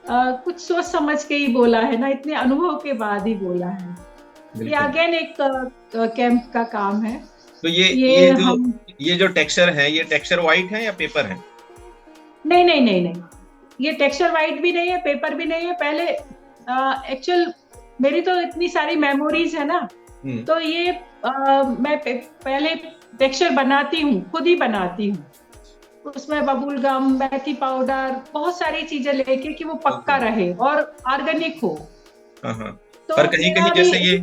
कुछ सोच समझ के ही बोला है ना, इतने अनुभव के बाद ही बोला है। ये बिल्कुल। अगेन एक कैंप का काम है। तो ये ये ये जो हम ये जो टेक्सचर है, ये टेक्सचर व्हाइट है या पेपर है? नहीं नहीं नहीं नहीं, ये टेक्सचर वाइट भी नहीं है, पेपर भी नहीं है। पहले एक्चुअल मेरी तो इतनी सारी मेमोरीज है ना, हम्म। तो ये मैं पहले टेक्सचर बनाती हूँ, खुद ही बनाती हूँ। उसमें बबुल गम, मेथी पाउडर, बहुत सारी चीजें लेके कि वो पक्का ओके। रहे और ऑर्गेनिक हो। हाँ हाँ। तो पर कहीं मेरा कहीं भी, जैसे ये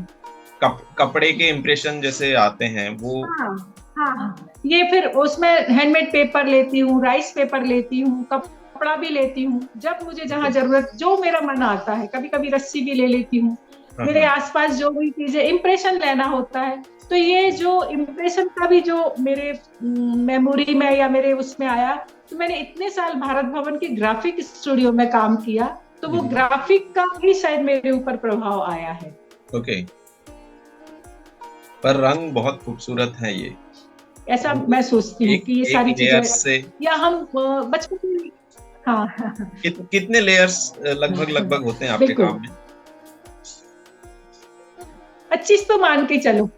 कपड़े के इम्प्रेशन जैसे आते हैं वो। हाँ हाँ, ये फिर उसमें हैंडमेड पेपर लेती हूँ, राइस पेपर लेती हूँ, कपड़ा भी लेती हूँ, जब मुझे जहाँ ओके। जरूरत, जो मेरा मन आता है, कभी कभी रस्सी भी ले लेती हूँ। हाँ मेरे हाँ। आसपास जो भी चीजें इंप्रेशन लेना होता है, तो ये जो इम्प्रेशन का भी जो मेरे मेमोरी में या मेरे उसमें आया, तो मैंने इतने साल भारत भवन के ग्राफिक स्टूडियो में काम किया, तो वो हम्म। ग्राफिक का भी शायद मेरे ऊपर प्रभाव आया है। ओके। पर रंग बहुत खूबसूरत है ये। ऐसा वो मैं सोचती हूँ एक कि ये एक सारी चीजें, लेयर से या हम बचपन में, हाँ हाँ हाँ, कितने लेयर्स लगभग हाँ, लगभग होते हैं आपके बिल्कुल काम में? 25 तो मान के चलो।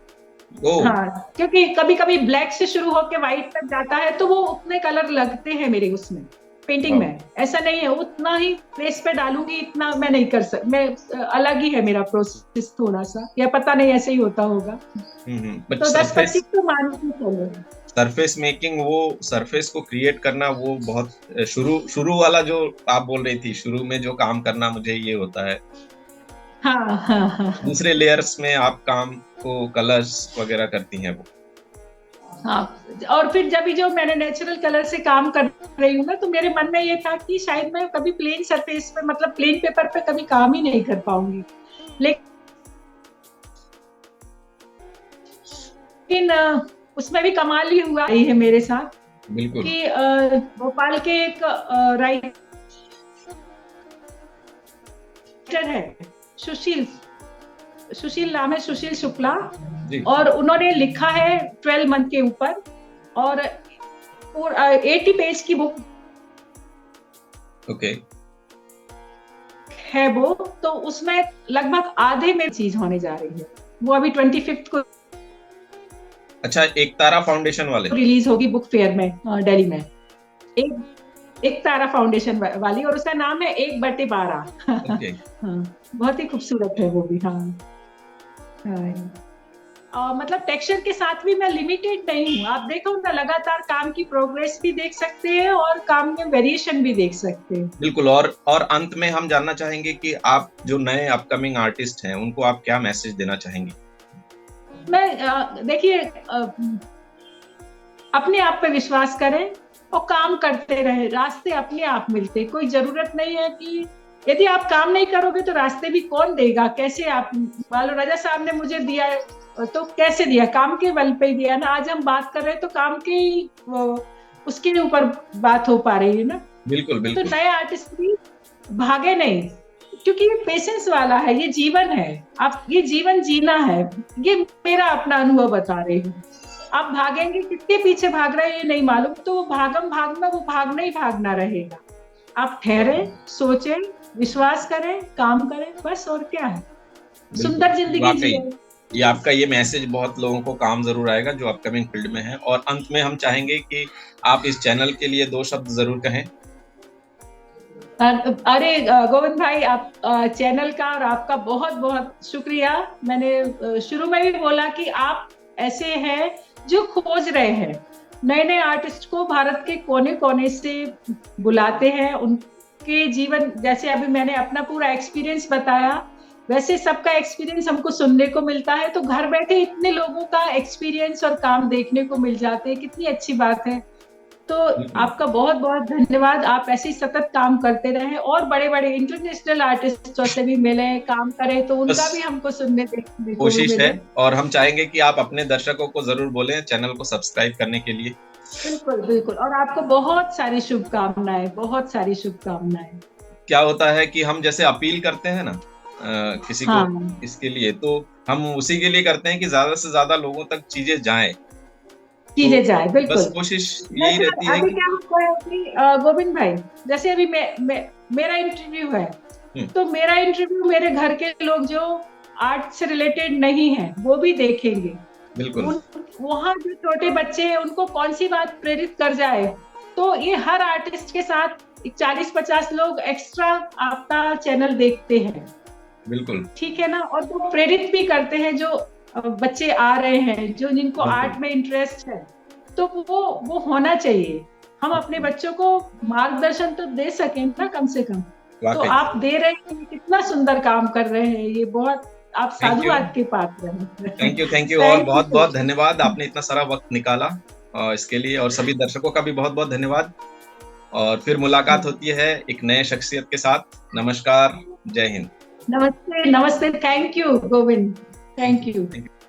ओ। हाँ, क्योंकि कभी कभी ब्लैक से शुरू होकर व्हाइट तक जाता है, तो वो उतने कलर लगते हैं मेरे उसमें पेंटिंग वाह। में। ऐसा नहीं है उतना ही पेज पे डालूंगी, इतना मैं नहीं कर सकती। मैं अलग ही है मेरा प्रोसेस थोड़ा सा, या पता नहीं ऐसे ही होता होगा। बट तो दस सरफेस पच्चीस तो मान के चलो। सरफेस मेकिंग, वो सरफेस को क्रिएट करना, वो बहुत शुरू शुरू वाला जो आप बोल रही थी, शुरू में जो काम करना मुझे ये होता है। हाँ हाँ हाँ हाँ दूसरे लेयर्स में आप काम को कलर्स वगैरह करती हैं वो। हाँ। और फिर जब भी जो मैंने नेचुरल कलर से काम कर रही हूँ ना, तो मेरे मन में ये था कि शायद मैं कभी प्लेन सरफेस पे, मतलब प्लेन पेपर पे कभी काम ही नहीं कर पाऊंगी। लेकिन उसमें भी कमाल ही हुआ ही है मेरे साथ बिल्कुल। कि भोपाल के एक राइटर है, सुशील, सुशील नाम है, सुशील शुक्ला, जी। और उन्होंने लिखा है 12 मंथ के ऊपर, और 80 पेज की बुक ओके। है वो। तो उसमें लगभग आधे में चीज होने जा रही है। वो अभी 25 को अच्छा, एक तारा फाउंडेशन वाले। रिलीज होगी बुक फेयर में, दिल्ली में। एक एक तारा फाउंडेशन वाली, और उसका नाम है 1/12। ओके। हाँ, बहुत ही खूबसूरत है वो भी। हाँ हाँ। मतलब टेक्सचर के साथ भी मैं लिमिटेड नहीं हूँ। आप देखो ना, लगातार काम की प्रोग्रेस भी देख सकते हैं और काम में वेरिएशन भी देख सकते हैं। बिल्कुल। और अंत में हम जानना चाहेंगे कि आप जो नए अपकमिंग आर्टिस्ट हैं, उनको आप क्या मैसेज देना चाहेंगी? मैं देखिए, अपने आप पे विश्वास करें और काम करते रहे, रास्ते अपने आप मिलते। कोई जरूरत नहीं है कि यदि आप काम नहीं करोगे तो रास्ते भी कौन देगा? कैसे आप, मान लो राजा साहब ने मुझे दिया है तो कैसे दिया? काम के बल पे ही दिया ना। आज हम बात कर रहे हैं तो काम के ही उसके ऊपर बात हो पा रही है ना। बिल्कुल, तो बिल्कुल। नए आर्टिस्ट भी भागे नहीं, क्योंकि ये पेशेंस वाला है, ये जीवन है। आप ये जीवन जीना है, ये मेरा अपना अनुभव बता रही हूँ। आप भागेंगे, किसके पीछे भाग रहे हैं ये नहीं मालूम, तो वो भागम भाग में वो भागना ही भागना रहेगा। आप ठहरे, सोचें, विश्वास करें, काम करें, बस। और क्या है, सुंदर बिल्कुल, जिंदगी वाक़ई जिए। ये आपका ये मैसेज बहुत लोगों को काम ज़रूर आएगा जो अपकमिंग फ़ील्ड में हैं। और अंत में हम चाहेंगे कि आप इस चैनल के लिए 2 शब्द ज़रूर कहें। अरे गोविंद भाई, आप चैनल का और आपका बहुत बहुत शुक्रिया। मैंने शुरू में भी बोला कि आप ऐसे हैं जो खोज रहे हैं, नए नए आर्टिस्ट को भारत के कोने कोने से बुलाते हैं। उनके जीवन, जैसे अभी मैंने अपना पूरा एक्सपीरियंस बताया, वैसे सबका एक्सपीरियंस हमको सुनने को मिलता है। तो घर बैठे इतने लोगों का एक्सपीरियंस और काम देखने को मिल जाते हैं, कितनी अच्छी बात है। तो बिल्कुल, आपका बहुत बहुत धन्यवाद। आप ऐसे ही सतत काम करते रहें और बड़े बड़े इंटरनेशनल आर्टिस्टों से भी मिलें, काम करें, तो उनका भी बस हमको सुनने देखने को कोशिश है। मिले। और हम चाहेंगे कि आप अपने दर्शकों को ज़रूर बोलें चैनल को सब्सक्राइब करने के लिए। बिल्कुल बिल्कुल, और आपको बहुत सारी शुभकामनाएं, बहुत सारी शुभकामनाएं। क्या होता है कि हम जैसे अपील करते हैं ना किसी को हाँ, इसके लिए, तो हम उसी के लिए करते हैं कि ज़्यादा से ज़्यादा लोगों तक चीज़ें जाएँ। तो चीजें जाए, बस बिल्कुल। कोशिश यही जैसे रहती है अभी कि क्या हुआ है कि गोविंद भाई, जैसे अभी मेरा इंटरव्यू है, हुँ, तो मेरा इंटरव्यू मेरे घर के लोग जो आर्ट से रिलेटेड नहीं है वो भी देखेंगे। बिल्कुल, उन वहाँ जो छोटे बच्चे हैं उनको कौन सी बात प्रेरित कर जाए, तो ये हर आर्टिस्ट के साथ 40-50 लोग एक्स्ट्रा आपका चैनल देखते हैं। बिल्कुल, ठीक है ना? और वो प्रेरित भी करते हैं, जो बच्चे आ रहे हैं, जो जिनको बिल्कुल, आर्ट में इंटरेस्ट है, तो वो होना चाहिए। हम अपने बिल्कुल, बच्चों को मार्गदर्शन तो दे सकें ना, कम से कम। तो वाक़ई। आप दे रहे हैं, कितना सुंदर काम कर रहे हैं, ये बहुत, आप थैंक यू, साधुवाद के पात्र हैं। थैंक यू और थैंक बहुत-बहुत यू। धन्यवाद आपने इतना सारा वक़्त निकाला इसके लिए। और सभी दर्शकों का भी बहुत-बहुत धन्यवाद। और फिर मुलाकात होती है एक नए शख्सियत के साथ। नमस्कार, जय हिंद। नमस्ते नमस्ते, thank you Govind, thank you. Thank you.